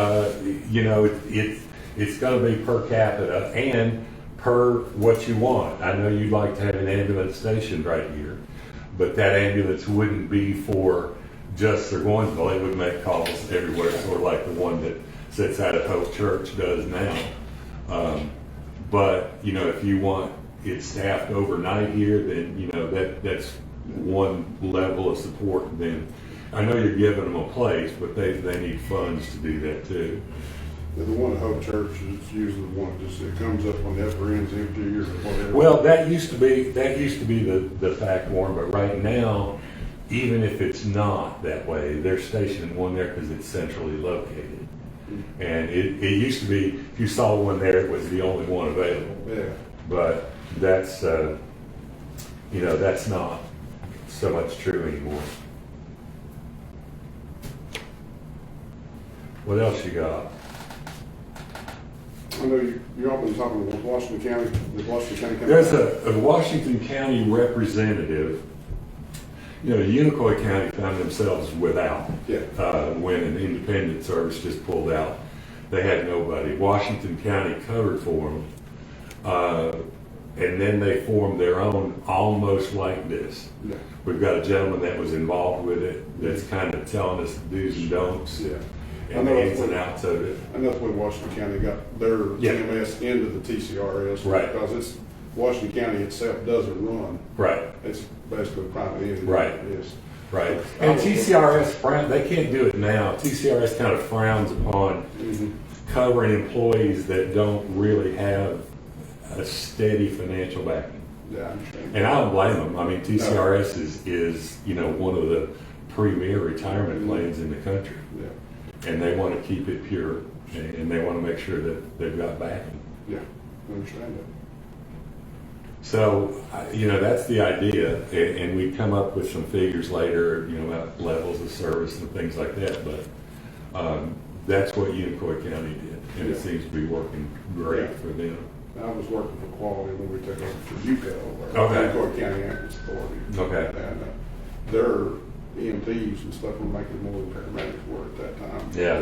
It's going to be per capita and per what you want. I know you'd like to have an ambulance stationed right here, but that ambulance wouldn't be for just Surgoinsville. It would make calls everywhere, sort of like the one that sits out at Hope Church does now. But if you want it staffed overnight here, then that's one level of support. Then I know you're giving them a place, but they need funds to do that too. The one at Hope Church is usually the one that comes up on the upper end's empty or whatever. Well, that used to be the fact, Warren, but right now, even if it's not that way, they're stationing one there because it's centrally located. And it used to be, if you saw one there, it was the only one available. Yeah. But that's that's not so much true anymore. What else you got? I know you're often talking with Washington County, the Washington County. There's a Washington County representative. Unicoi County found themselves without when an independent service just pulled out. They had nobody. Washington County covered for them. And then they formed their own almost like this. Yeah. We've got a gentleman that was involved with it that's kind of telling us the do's and don'ts and the ins and outs of it. And that's when Washington County got their EMS into the TCRS. Right. Because Washington County itself doesn't run. Right. It's basically private entity. Right. Yes. Right. And TCRS, they can't do it now. TCRS kind of frowns upon covering employees that don't really have a steady financial backing. Yeah, I understand. And I don't blame them. I mean, TCRS is one of the premier retirement plans in the country. Yeah. And they want to keep it pure, and they want to make sure that they've got backing. Yeah, I understand that. So, that's the idea, and we come up with some figures later, about levels of service and things like that, but that's what Unicoi County did, and it seems to be working great for them. I was working for quality when we took over for UCO, or Okay. Unicoi County Ambulance Authority. Okay. And their EMTs and stuff were making more than paramedics were at that time. Yeah.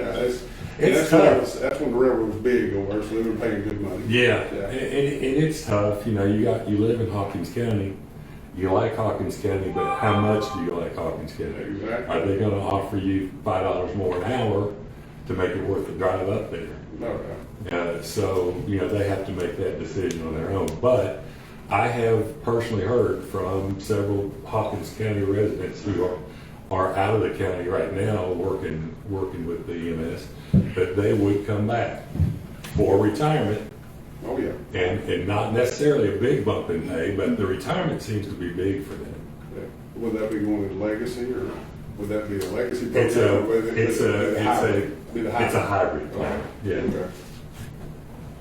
That's tough. That's when the railroad was big over there, so they were paying good money. Yeah, and it's tough. You live in Hawkins County. You like Hawkins County, but how much do you like Hawkins County? Exactly. Are they going to offer you $5 more an hour to make it worth the drive up there? No, So they have to make that decision on their own. But I have personally heard from several Hawkins County residents who are out of the county right now working with the EMS, that they would come back for retirement. Oh, yeah. And not necessarily a big bump in pay, but the retirement seems to be big for them. Yeah. Would that be going to legacy, or would that be a legacy It's program? a hybrid plan. Yeah.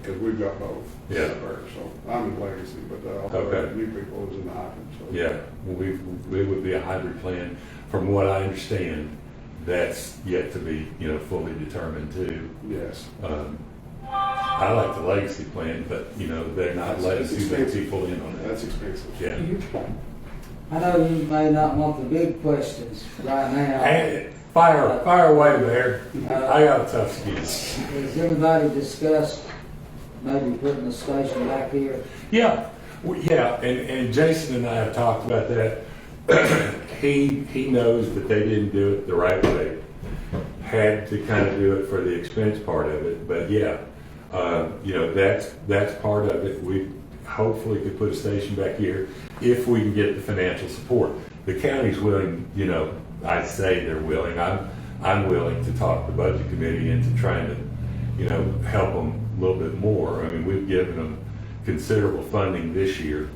Because we've got both. Yeah. So I'm in legacy, but all Okay. the new people is in the hybrid. So. Yeah, we would be a hybrid plan. From what I understand, that's yet to be, fully determined too. Yes. I like the legacy plan, but, they're not letting too many people in on that. That's expensive. Yeah. I know you may not want the big questions right now. Hey, fire away, Mayor. I got a tough skin. Has anybody discussed maybe putting the station back here? Yeah, and Jason and I have talked about that. He knows that they didn't do it the right way. Had to kind of do it for the expense part of it, but that's part of it. We hopefully could put a station back here if we can get the financial support. The county's willing, I say they're willing. I'm willing to talk the budget committee into trying to, help them a little bit more. I mean, we've given them considerable funding this year,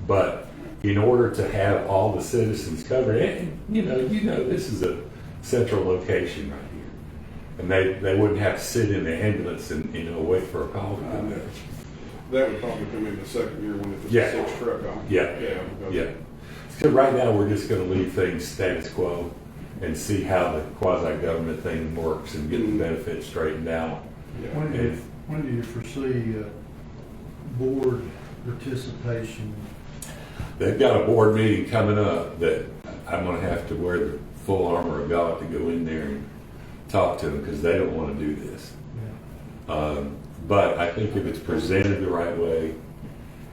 but in order to have all the citizens covered, and this is a central location right here, and they wouldn't have to sit in the ambulance and wait for a call to come in. That would probably come in the second year when it's Yeah. a 6 truck on. Yeah. So right now we're just going to leave things status quo and see how the quasi-government thing works and get the benefits straightened out. Yeah. When do you foresee board participation? They've got a board meeting coming up that I'm going to have to wear the full armor of God to go in there and talk to them because they don't want to do this. But I think if it's presented the right way,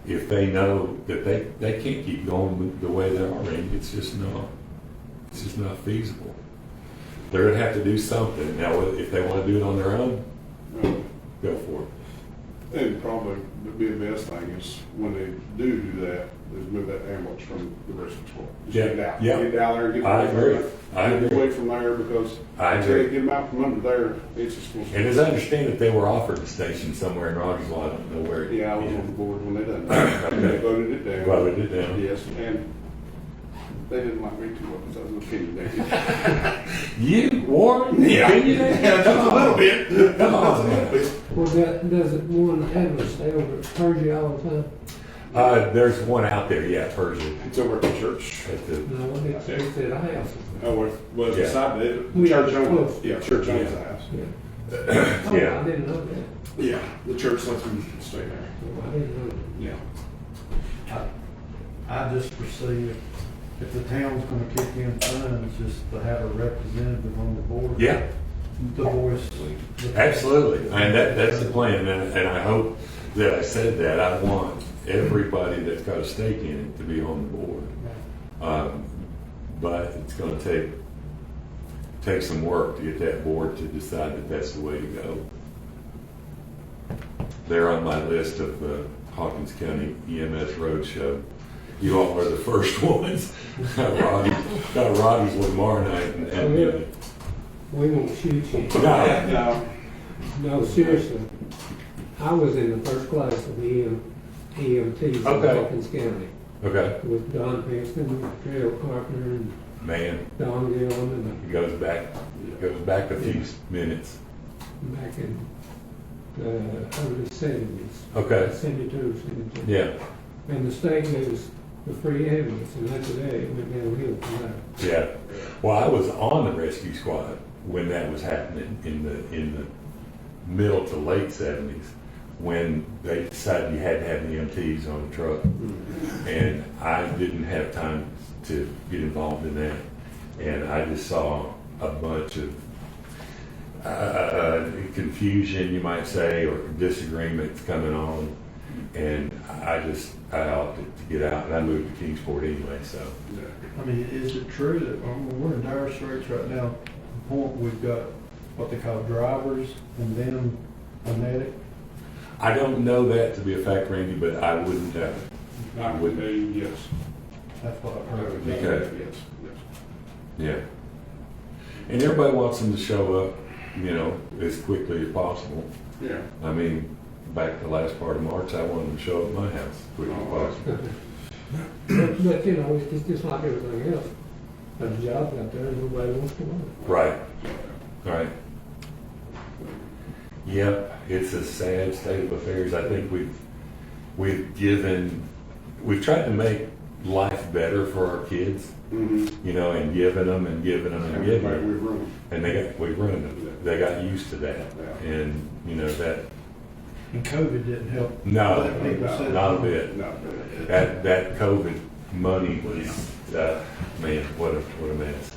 if they know that they can't keep going the way they are, it's just not feasible. They're going to have to do something. Now, if they want to do it on their own, go for it. And probably the best thing is when they do that, is move that ambulance from the rest of the squad. Just Yeah, get it out. yeah. Get down there and get I agree. Get away from there because I until agree. you get them out from under there, it's just going to. And as I understand it, they were offered a station somewhere in Rogersville. I don't know where. Yeah, I was on the board when they done that. And they voted it down. Voted it down. Yes, and they didn't like me too well because I was opinionated. You, Warren? Yeah. Yeah, just a little bit. Come on, man. Well, does it one ambulance stay over at Persia all the time? There's one out there, yeah, Persia. It's over at the church. At the, No, it's at a house. Oh, well, Yeah. beside the We church are owns, close. yeah, church owns Yeah. the house. Yeah. Oh, Yeah. I didn't know that. Yeah, the church lets them stay there. I didn't know that. Yeah. I just foresee if the town's gonna kick in funds, just to have a representative on the board. yeah, The voice. absolutely. And that's the plan. And I hope that I said that. I want everybody that's got a stake in it to be on the board. But it's going to take some work to get that board to decide that that's the way to go. They're on my list of Hawkins County EMS Roadshow. You all are the first ones. Got Roddy's one tomorrow night. And We won't shoot you. no. No, seriously. I was in the first class of the EMTs in Okay. Hawkins County Okay. with Don Preston, Gerald Carpenter, and Man, Don Gillum, and it goes back a few minutes. back in the early 70s. Okay. 72, 73. Yeah. And the state gives the free ambulance, and after that, it went downhill from there. Yeah. Well, I was on the rescue squad when that was happening in the middle to late 70s, when they decided you had to have EMTs on the truck. And I didn't have time to get involved in that. And I just saw a bunch of confusion, you might say, or disagreements coming on. And I opted to get out, and I moved to Kingsport anyway, so. I mean, is it true that we're in dire straits right now? We've got what they call drivers and then a medic. I don't know that to be a fact, Randy, but I wouldn't doubt it. I would say yes. That's what I've heard. Okay. Yes, yes. Yeah. And everybody wants them to show up, as quickly as possible. Yeah. I mean, back the last part of March, I wanted them to show up at my house as quickly as possible. But it's just like everything else. There's jobs out there, and nobody wants to work. Right. Right. Yep, it's a sad state of affairs. I think we've tried to make life better for our kids, and giving them and giving them and giving them. We've ruined. And we've ruined them. They got used to that. Yeah. And, that, And COVID didn't help. no, People said- not a bit. No. That COVID money was, man, what a mess.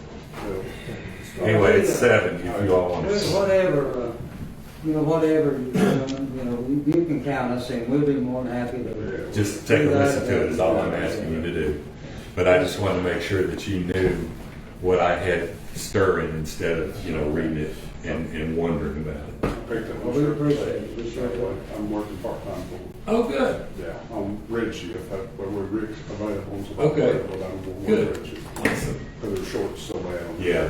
Anyway, it's 7, if you all want to. Whatever, whatever you're doing, you can count us in. We'll be more than happy to. Just take a listen to it is all I'm asking you to do. But I just want to make sure that you knew what I had stirring instead of, reading it and wondering about it. Picked up. Well, we appreciate it. We sure do. I'm working part-time for Oh, good. Yeah, on red shift, but we're available. So Okay. available, I'm going Good. red shift. Awesome. Because they're short so bad. Yeah,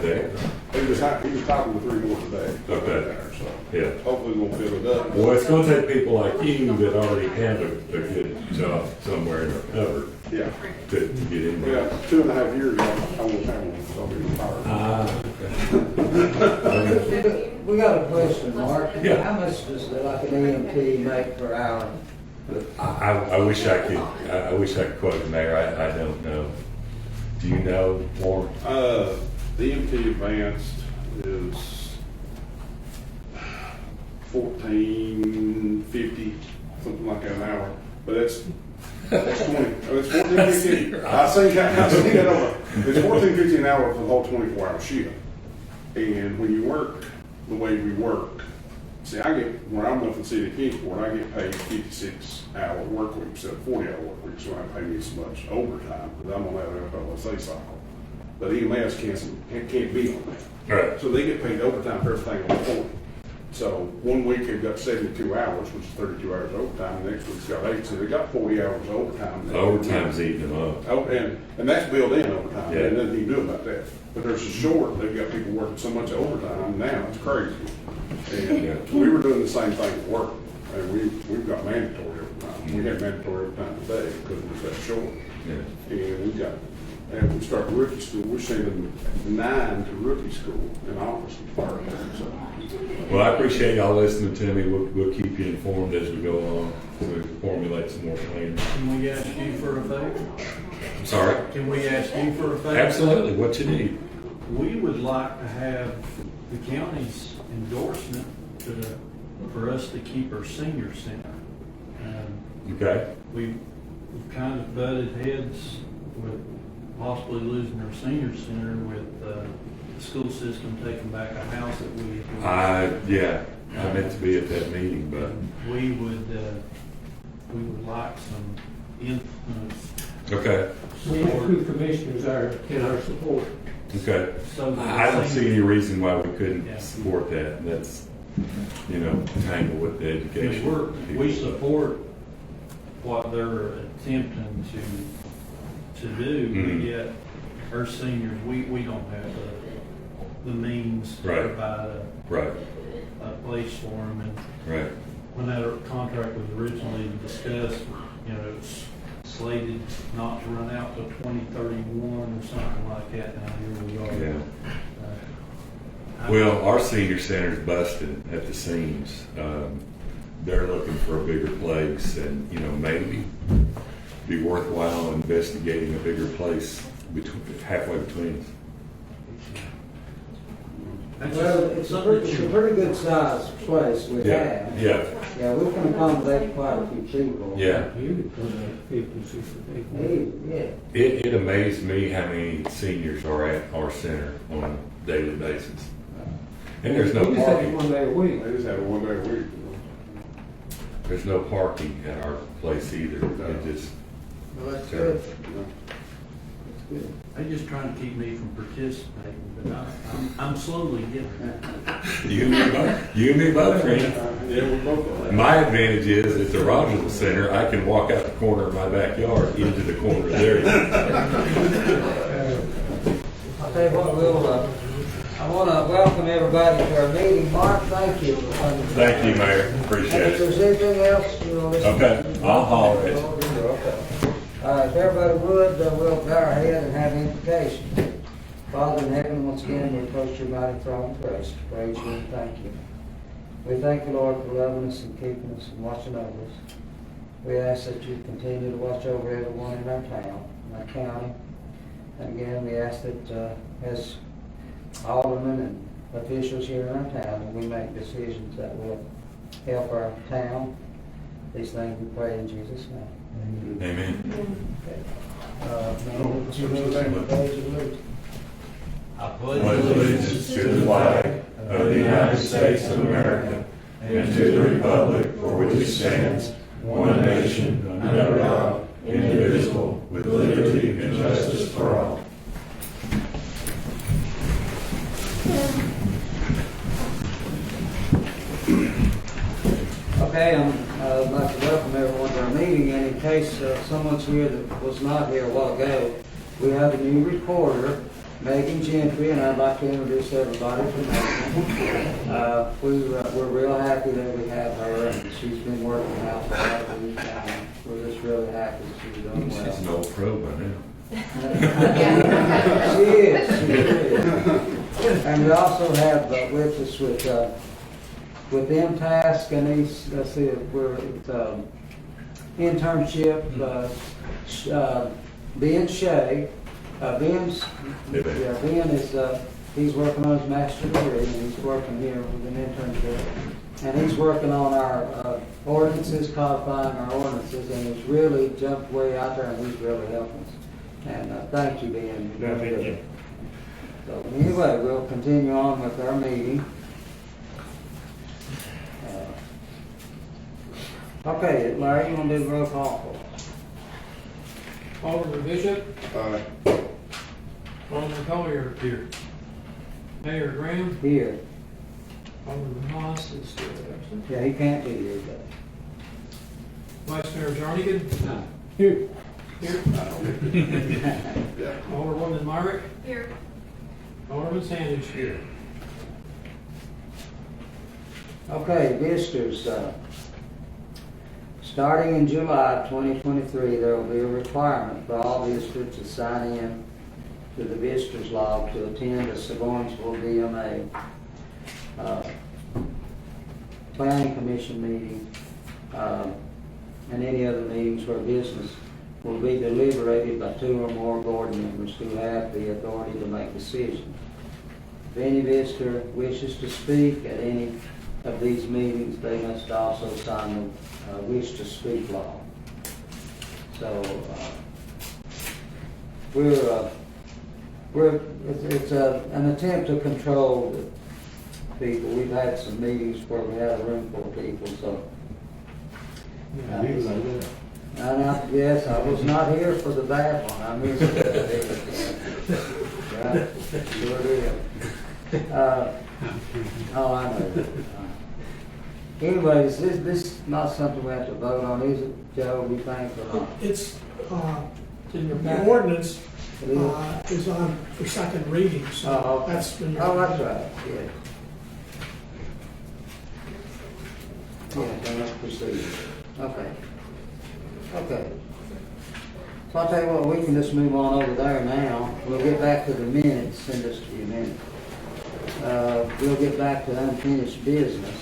He was talking to 3 more today. Okay. So Yeah. hopefully we'll fill it up. Well, it's going to take people like you that already have a good job somewhere in the cover Yeah. to get in there. Yeah, 2.5 years ago, I won't have one, so I'll be retired. We got a question, Mark. Yeah. How much does like an EMT make per hour? I wish I could quote the mayor. I don't know. Do you know, Warren? The EMT advanced is $14.50, something like that an hour, but that's 20. It's $14.50. I seen that over. It's $14.50 an hour for the whole 24-hour shift. And when you work the way we work, see, when I'm with the city of Kingsport, I get paid 56-hour work week instead of 40-hour work week, so I pay me so much overtime because I'm on that FLSA cycle. But EMS can't be on that. Right. So they get paid overtime for everything on 40. So 1 week they've got 72 hours, which is 32 hours overtime. The next week's got 8, so they got 40 hours overtime. Overtime's eating them up. Oh, and that's built in overtime. Yeah. And nothing you can do about that. But there's a short. They've got people working so much overtime now. It's crazy. And we were doing the same thing at work, and we've got mandatory overtime. We had mandatory overtime today because it was that short. Yeah. And we start rookie school. We're sending 9 to rookie school in August. So. Well, I appreciate y'all listening to me. We'll keep you informed as we go along, so we can formulate some more plans. Can we ask you for a favor? I'm sorry? Can we ask you for a favor? Absolutely. What you need? We would like to have the county's endorsement for us to keep our senior center. Okay. We've kind of butted heads with possibly losing our senior center with the school system taking back a house that we. Yeah, I meant to be at that meeting, but. We would like some influence. Okay. We have 2 commissioners in our support. Okay. So I don't see any reason why we couldn't Yeah. support that. That's, tangle with the education. We support what they're attempting to do, Mhm. but yet our seniors, we don't have the means to Right. provide Right, a place for them. And right. when that contract was originally discussed, it's slated not to run out till 2031 or something like that. Now here we are. Yeah. Uh, Well, our senior center's busted at the seams. They're looking for a bigger place and, maybe be worthwhile investigating a bigger place halfway between us. That's Well, just it's a something pretty, that it's a you- pretty good sized place we Yeah, have. yeah, Yeah, we can accommodate quite a few people. yeah. You could put up 50, 60 people. Yeah. It amazed me how many seniors are at our center on a daily basis. And there's no We just have it parking. one day a week. They just have it one day a week. There's no parking at our place either. It just, Well, that's good. You know. That's good. They're just trying to keep me from participating, but I'm slowly getting there. you and me both, friend. Yeah, we both are. My advantage is at the Rogersville Center, I can walk out the corner of my backyard into the corner of their yard. I'll tell you what, I want to welcome everybody to our meeting. Mark, thank you for coming. Thank you, Mayor. And Appreciate if it. there's anything else, listen. Okay, I'll holler at you. Okay. If everybody would, we'll bow our head and have invocation. Father in heaven, once again, we approach your mighty throne of grace. Praise you and thank you. We thank you, Lord, for loving us and keeping us and watching over us. We ask that you continue to watch over everyone in our town, in our county. And again, we ask that as aldermen and officials here in our town, that we make decisions that will help our town. These things we pray in Jesus' name. Amen. I Pledge allegiance to the flag of the United States of America and to the republic for which it stands, one nation, under God, indivisible, with liberty and justice for all. Okay, I'd like to welcome everyone to our meeting, and in case someone's here that was not here a while ago, we have a new recorder, Megan Gentry, and I'd like to introduce everybody to Megan. We're real happy that we have her, and she's been working out for us, and we're just really happy that she's doing well. She's an old pro by now. She is. And we also have with us with MTask and these, let's see, we're internship, Ben Shea. Ben is, he's working on his master's degree, and he's working here with an internship. And he's working on our ordinances, codifying our ordinances, and he's really jumped way out there, and he's really helping us. And thank you, Ben. You're doing good. So anyway, we'll continue on with our meeting. Okay, Larry, you want to do the roll call for us? Alderman Bishop, Aye. Alderman Collier. Here. Mayor Graham, Here. Alderman Haas is still absent. Yeah, he can't be here today. Vice Mayor Jarnigan. No. Here. Alderwoman Myrick, Here. Alderman Sanders. Here. Okay, visitors, starting in July 2023, there will be a requirement for all visitors to sign in to the visitors log to attend the Surgoinsville BMA Planning Commission meeting and any other meetings where business will be deliberated by 2 or more board members who have the authority to make decisions. If any visitor wishes to speak at any of these meetings, they must also sign the wish to speak law. So it's an attempt to control the people. We've had some meetings where we had a room full of people, so. Yes, I was not here for the bad one. I missed it. Right? Sure did. Oh, I know. Anyways, this not something we have to vote on, is it, Joe, we think, or not? It's, in your the packet? ordinance, It is? is on for second reading, so Oh, okay. that's when you're. Oh, that's right, yeah. Yeah, then let's proceed. Okay. Okay. So I'll tell you what, we can just move on over there now. We'll get back to the minutes in just a few minutes. We'll get back to unfinished business.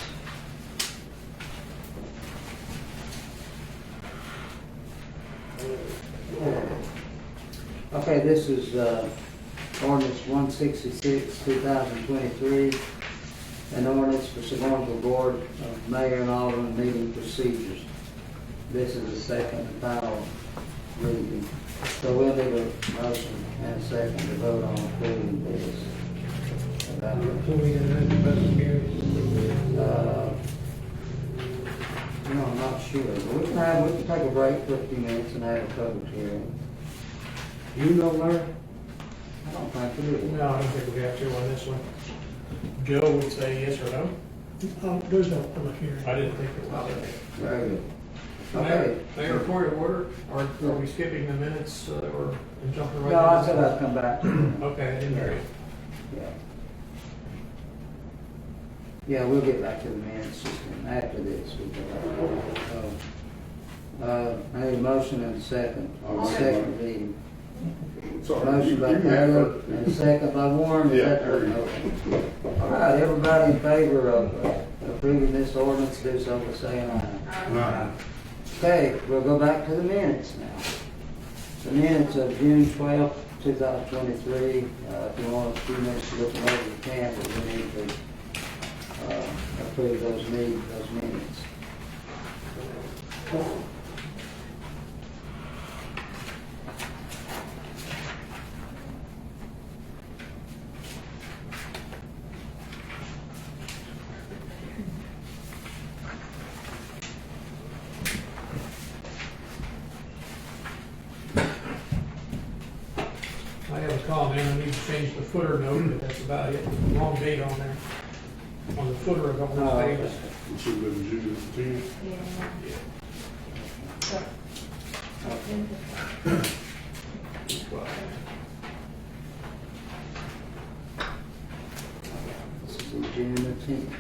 Okay, this is ordinance 166, 2023, an ordinance for Surgoinsville Board of Mayor and Alderman meeting procedures. This is the second and final reading. So we'll need a motion and a second to vote on approving this. No, I'm not sure. We can take a break for a few minutes and have a public hearing. You know, Larry? I don't think we do. No, I don't think we have to on this one. Joe would say yes or no? There's no public hearing. I didn't think it was. Very good. Mayor, Okay. Mayor, point of order, are we skipping the minutes or and jumping right? No, I into said this? I'd come back to you. Okay, I didn't hear you. Yeah. Yeah, we'll get back to the minutes just after this. I need a motion and a second. I'll make a Second reading. Sorry. Motion by you can have Taylor it. and a second by Warren. Is Yeah, that there you okay? All right, everybody in favor of approving this ordinance, do so by saying aye. Aye. Okay, we'll go back to the minutes now. The minutes of June 12th, 2023. If you want a few minutes to look them over, you can, but we need to approve those minutes. I have a comment, I need to change the footer note, but that's about it. Wrong date on there. On the footer of all Oh, the okay. pages. It should have been June 10th. This is in June the 10th.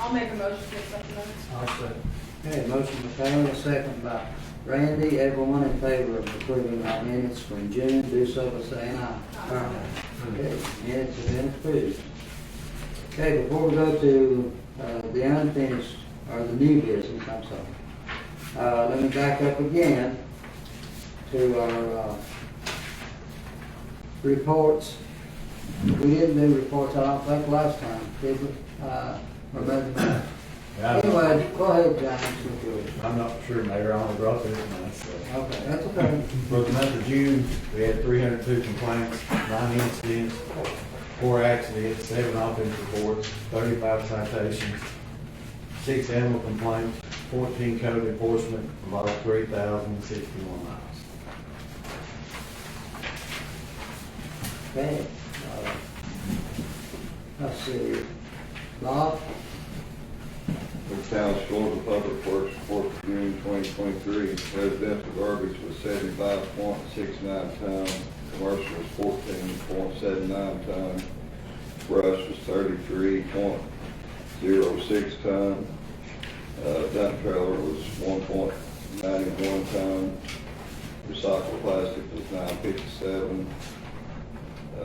I'll make a motion to accept the minutes. I'll say. Okay, motion by Taylor, a second by Randy. Everyone in favor of approving our minutes from June, do so by saying aye. Okay, minutes have been approved. Okay, before we go to the unfinished, or the new business, I'm sorry. Let me back up again to our reports. We didn't do reports, I don't think, last time, did we? Or maybe not. Anyway, go ahead, James, with yours. I'm not sure, Mayor, I only brought this month, so. Okay, that's okay. For the month of June, we had 302 complaints, 9 incidents, 4 accidents, 7 offense reports, 35 citations, 6 animal complaints, 14 code enforcement, about 3,061 miles. Okay. Let's see. Bob? The town's Georgia Public Works report for June 2023, residential garbage was 75.69 tons, commercial was 14.79 tons, brush was 33.06 tons, dump trailer was 1.91 tons, recycled plastic was 957,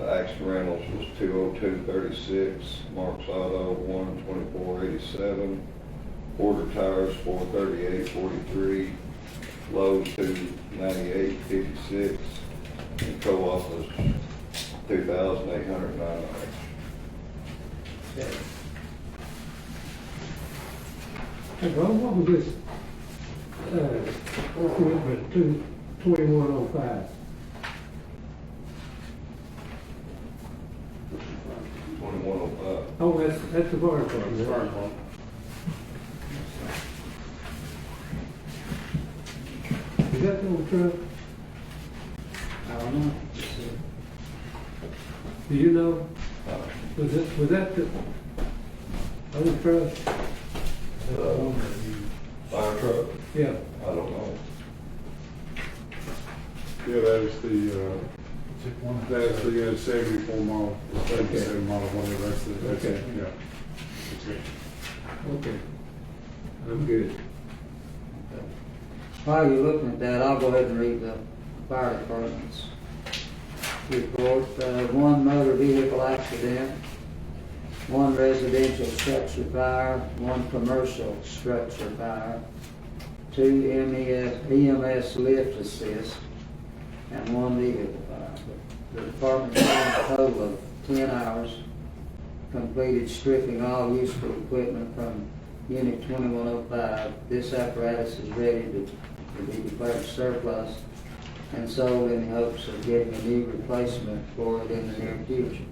Action Reynolds was 202.36, Mark's Auto 124.87, Porter Tires 438.43, Lowe's 298.56, and Co-op was 2,809. Okay. Hey, Bob, what was this, commitment to 2105? 2105. Oh, that's the fire department. right? Is that the old truck? I don't know. Do you know? Was that the old truck? Fire truck? Yeah. I don't know. Yeah, that is the 74 model, 77 model, whatever, that's Okay. it, yeah. That's it. Okay. I'm good. While you're looking at that, I'll go ahead and read the fire department's report. One motor vehicle accident, 1 residential structure fire, 1 commercial structure fire, 2 EMS lift assist, and 1 vehicle fire. The department spent a total of 10 hours, completed stripping all useful equipment from Unit 2105. This apparatus is ready to be declared surplus and sold in the hopes of getting a new replacement for it in the near future.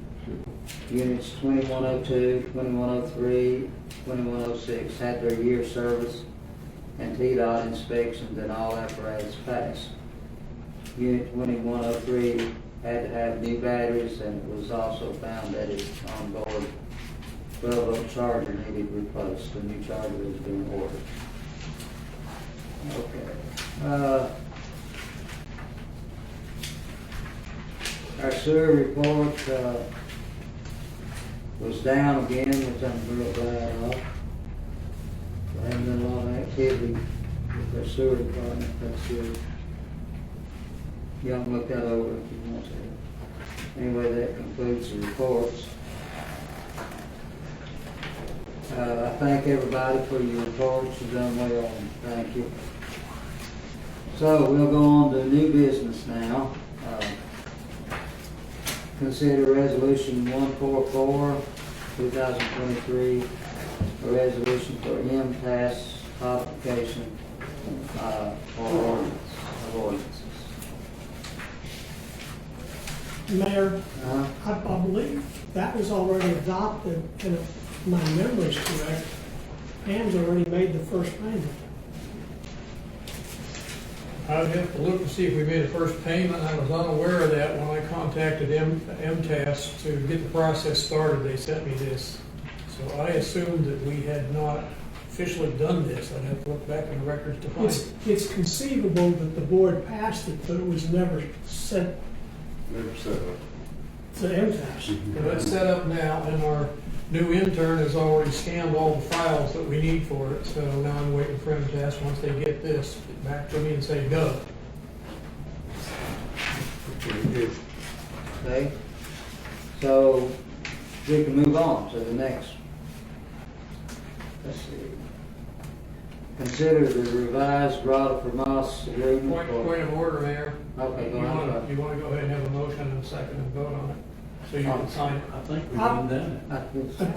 Units 2102, 2103, 2106 had their year service and TDOT inspections, and all apparatus passed. Unit 2103 had to have new batteries, and it was also found that its onboard 12-volt charger needed replaced. A new charger was being ordered. Okay. Our sewer report was down again, which I'm real glad of. There hasn't been a lot of activity with our sewer department. That's good. Y'all can look that over if you want to. Anyway, that concludes the reports. I thank everybody for your reports. You've done well. Thank you. So we'll go on to new business now. Consider Resolution 144, 2023, a resolution for MTAS codification for ordinances. Mayor, I believe that was already adopted, and if my memory's correct, Pam's already made the first payment. I'd have to look to see if we made a first payment. I was unaware of that when I contacted MTAS to get the process started. They sent me this. So I assumed that we had not officially done this. I'd have to look back in the records to find it. It's conceivable that the board passed it, but it was never sent Never said that. to MTAS. But it's set up now, and our new intern has already scanned all the files that we need for it. So now I'm waiting for MTAS, once they get this, get back to me and say go. Okay, so we can move on to the next. Let's see. consider the revised Rutherford Moss agreement. Point of order, Mayor. Okay, go You ahead. wanna go ahead and have a motion and a second and vote on it, so you can sign it. I think we've done it.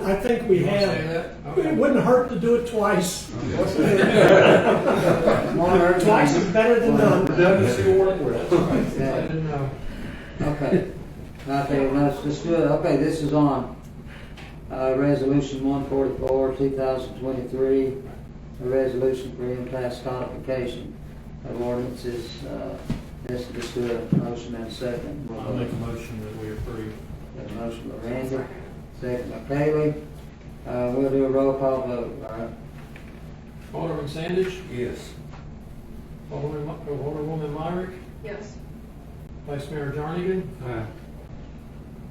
I think we You wanna say have. that? Okay. It wouldn't hurt to do it twice. Twice Twice is better than none. Redundancy will work with us. I didn't know. Okay, okay, let's do it. Okay, this is on, resolution 144, 2023, a resolution for impasse codification of ordinances. Let's just do a motion and a second. I'll make a motion that we approve. Got a motion by Randy, second by Kaylee. We'll do a roll call vote, all right? Alderman Sandage, Yes. Alderwoman Myrick, Yes. Vice Mayor Jarnigan, Aye.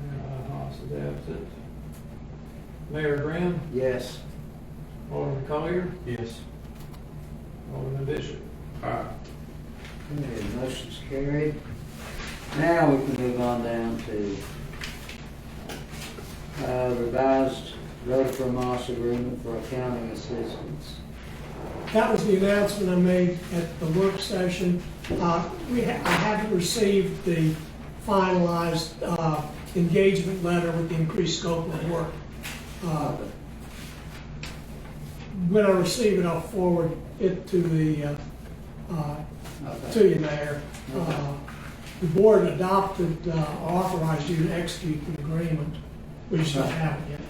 Mayor Haas is absent. Mayor Graham, Yes. Alderman Collier, Yes. Alderman Bishop. Aye. Okay, motion's carried. Now we can move on down to revised Rutherford Moss agreement for accounting assistance. That was the announcement I made at the work session. I haven't received the finalized engagement letter with the increased scope of work. When I receive it, I'll forward it to to you, Mayor. The board adopted, authorized you to execute the agreement. We just don't have it yet.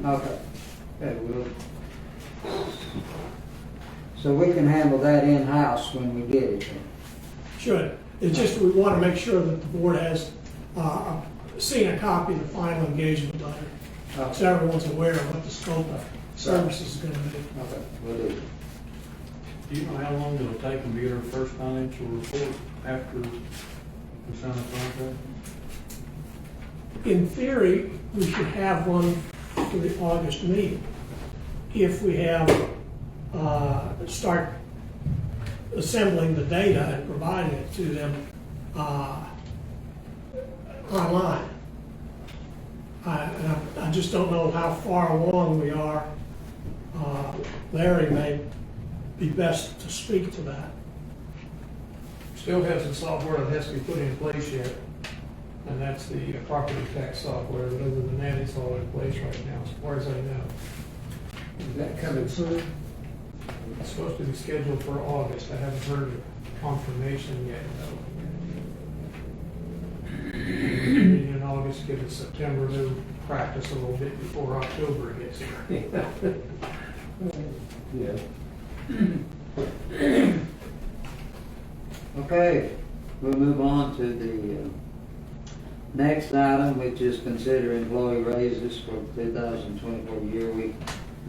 Okay. Okay, so we can handle that in-house when we get it. Should. It's just we want to make sure that the board has seen a copy of the final engagement letter. So everyone's aware of what the scope of services is going to be. Okay, we'll do. Do you know how long it'll take them to get our first financial report after we sign the contract? In theory, we should have one for the August meeting. If we have, start assembling the data and providing it to them online. I just don't know how far along we are. Larry may be best to speak to that. Still has some software that has to be put in place yet, and that's the property tax software, but other than that, it's all in place right now, as far as I know. Is that coming soon? It's supposed to be scheduled for August. I haven't heard confirmation yet, though. In August, give it September to practice a little bit before October gets here. Yeah. Okay, we'll move on to the next item, which is consider employee raises for the 2024 year. We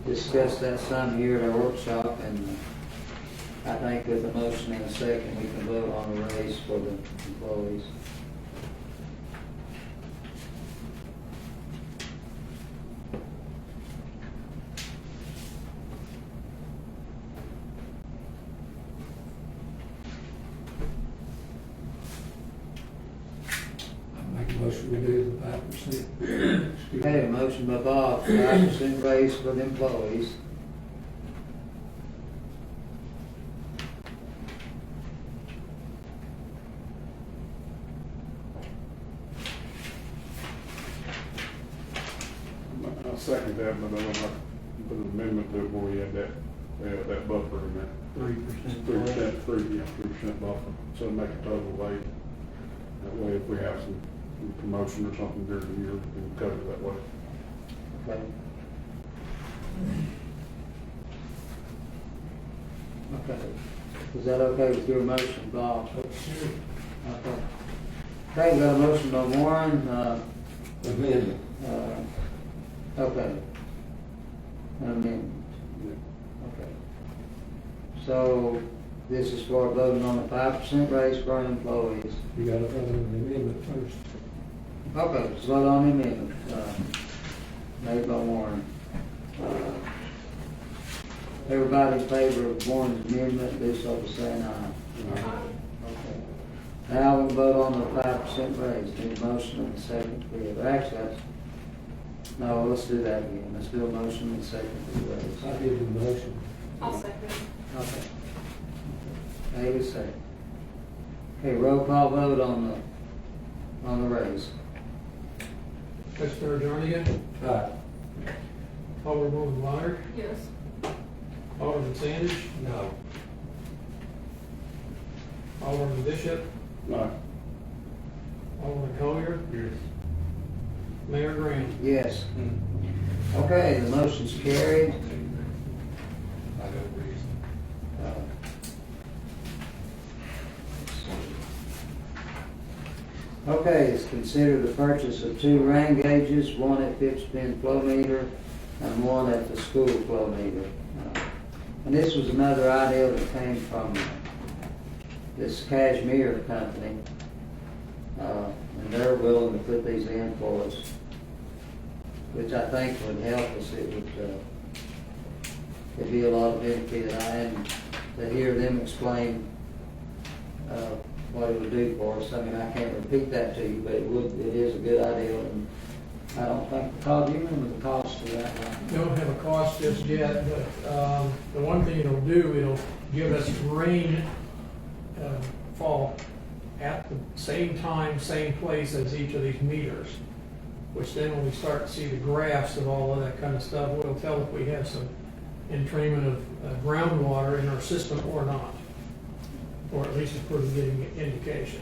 discussed that some here at our workshop, and I think with a motion in a second, we can vote on a raise for the employees. Make a motion we do the 5%. Okay, a motion by Bob, 5% raise for the employees. I'll second that, but I'll put an amendment to it where we had that buffer in there. 3%. 3% buffer, so make a total of 8. That way, if we have some promotion or something during the year, we can cover that way. Okay. Okay, is that okay with your motion, Bob? Okay. Okay, we got a motion by Warren, Amendment. okay. An amendment. Okay. So, this is for voting on the 5% raise for our employees. You got to vote on the amendment first. Okay, let's vote on the amendment, made by Warren. Everybody in favor of Warren's amendment, do so by saying aye. Okay. Now we'll vote on the 5% raise. Need a motion and a second for it. Actually, let's do that again. Let's do a motion and a second for the raise. I give the motion. I'll second. Okay. Haley second. Okay, roll call vote on the raise. Vice Mayor Jernigan, Aye. Alderwoman Weiner, Yes. Alderman Sanders, No. Alderman Bishop, No. Alderman Collier, Yes. Mayor Graham. Yes. Okay, the motion's carried. Okay, it's considered the purchase of 2 rain gauges, one at 50-pin flow meter and one at the school flow meter. And this was another idea that came from this Cashmere company. And they're willing to put these in for us, which I think would help us. It'd be a lot of benefit. And to hear them explain what it would do for us. I mean, I can't repeat that to you, but it is a good idea, and I don't think, Todd, do you remember the cost of that one? Don't have a cost just yet, but the one thing it'll do, it'll give us rain fall at the same time, same place as each of these meters, which then when we start to see the graphs of all of that kind of stuff, we'll tell if we have some entrainment of groundwater in our system or not, or at least it's pretty good indication.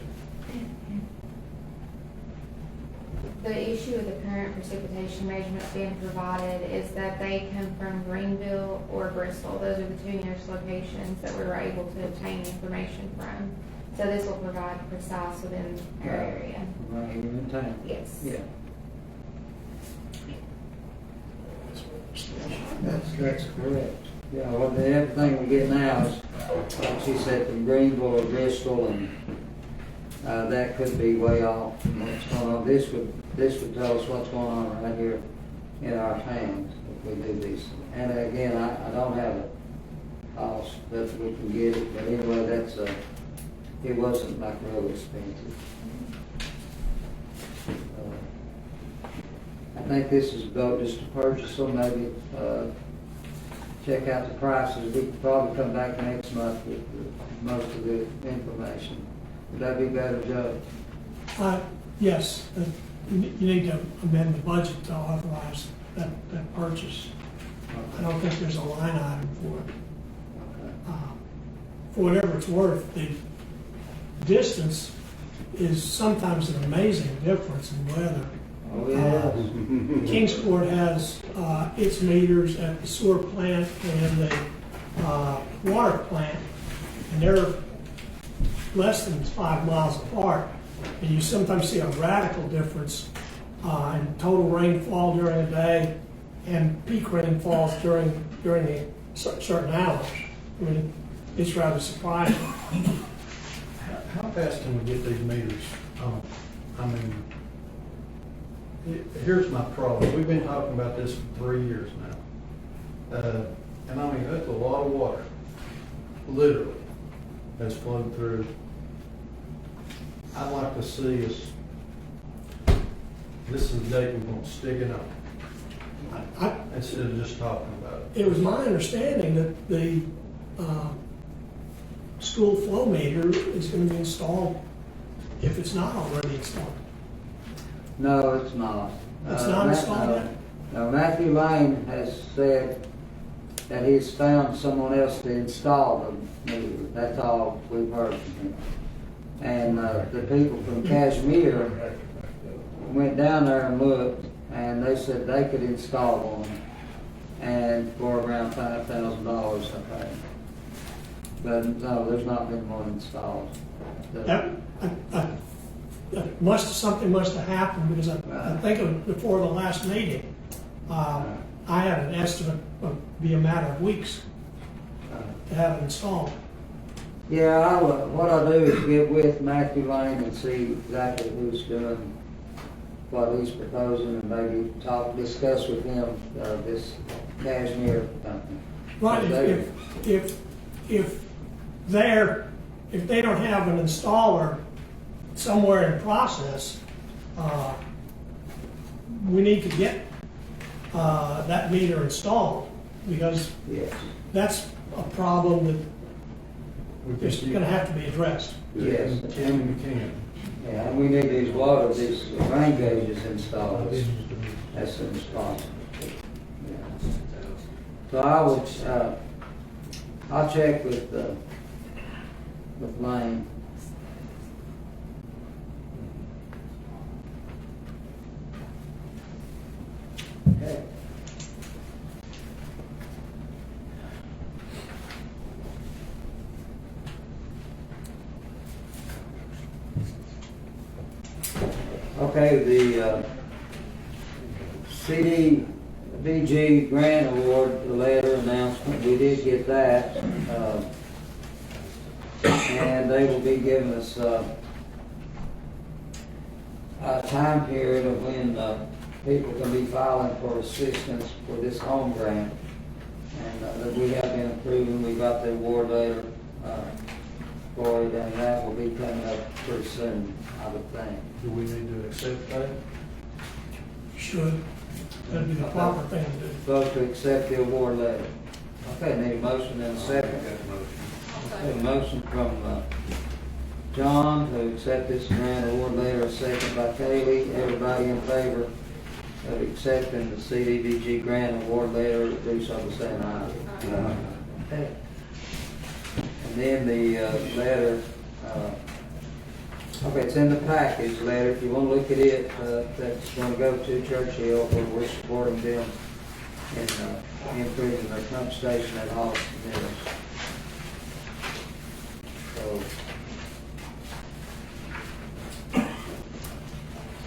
The issue with the current precipitation measurements being provided is that they come from Greenville or Bristol. Those are the 2 nearest locations that we were able to obtain information from. So this will provide precise within our area. Right here in town. Yes. Yeah. That's correct. Yeah, well, everything we get now is, like she said, from Greenville or Bristol, and that could be way off from what's going on. This would tell us what's going on right here in our towns if we do these. And again, I don't have a cost that we can get it, but anyway, it wasn't like real expensive. I think this is about just to purchase them, maybe check out the prices. We could probably come back next month with most of the information. Would that be better, Joe? Yes, you need to amend the budget to authorize that purchase. I don't think there's a line item for it. For whatever it's worth, the distance is sometimes an amazing difference in weather. Oh, yeah. Kingsport has its meters at the sewer plant and the water plant, and they're less than 5 miles apart. And you sometimes see a radical difference in total rainfall during the day and peak rainfalls during the certain hours. I mean, it's rather surprising. How fast can we get these meters on? I mean, here's my problem. We've been talking about this for 3 years now. And I mean, that's a lot of water, literally, has flowed through. I'd like to see us, this is the date we're going to stick it on, instead of just talking about it. It was my understanding that the school flow meter is going to be installed, if it's not already installed. No, it's not. It's not installed yet? No, Matthew Lane has said that he's found someone else to install the meter. That's all we've heard from him. And the people from Cashmere went down there and looked, and they said they could install one, and for around $5,000, I think. But no, there's not been one installed. Something must have happened, because I think it was before the last meeting. I had an estimate of be a matter of weeks to have it installed. Yeah, what I'll do is get with Matthew Lane and see exactly who's doing what he's proposing, and maybe discuss with him this Cashmere company. Right, if they don't have an installer somewhere in process, we need to get that meter installed, because Yes. a problem that We can is keep- gonna have to be addressed. Yes, And we can. yeah, and we need these rain gauges installed as soon as possible. Yeah. So I would, I'll check with Lane. Okay. Okay, the CDBG grant award letter announcement, we did get that. And they will be giving us a time period of when people can be filing for assistance for this home grant. And that we have been approving, we got the award letter for it, and that will be coming up pretty soon, I would think. Do we need to accept that? Should, that'd be the proper thing to do. Vote to accept the award letter. Okay, need a motion and a second. Okay, a motion from John to accept this grant award letter, a second by Kaylee. Everybody in favor of accepting the CDBG grant award letter, do so by saying aye. Okay. And then the letter, okay, it's in the package letter. If you want to look at it, that's going to go to Churchill, where we're supporting them in improving their pump station at Austin Mills. So,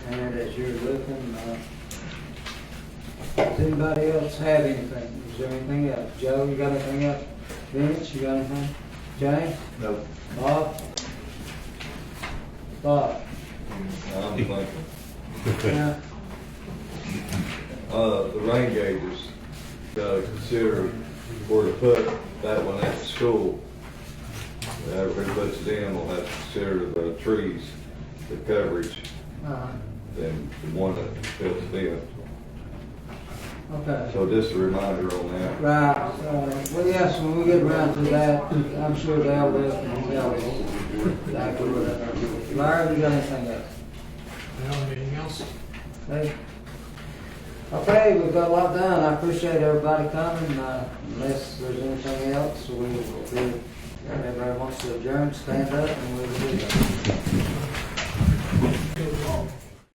and as you're looking, does anybody else have anything? Is there anything else? Joe, you got anything else? Vince, you got anything? Jay? No. Bob? Bob? I'm thinking. Yeah. The rain gauges, gotta consider where to put that one at the school. Everybody puts it in, we'll have to consider the trees, the coverage, than the one that fits it in. Okay. So just a reminder on that. Right, well, yes, when we get around to that, I'm sure they'll look and tell us exactly what that is. Larry, you got anything else? Now, anything else? Okay. Okay, we've got a lot done. I appreciate everybody coming. Unless there's anything else, we will do, if everybody wants to adjourn, stand up, and we'll do that.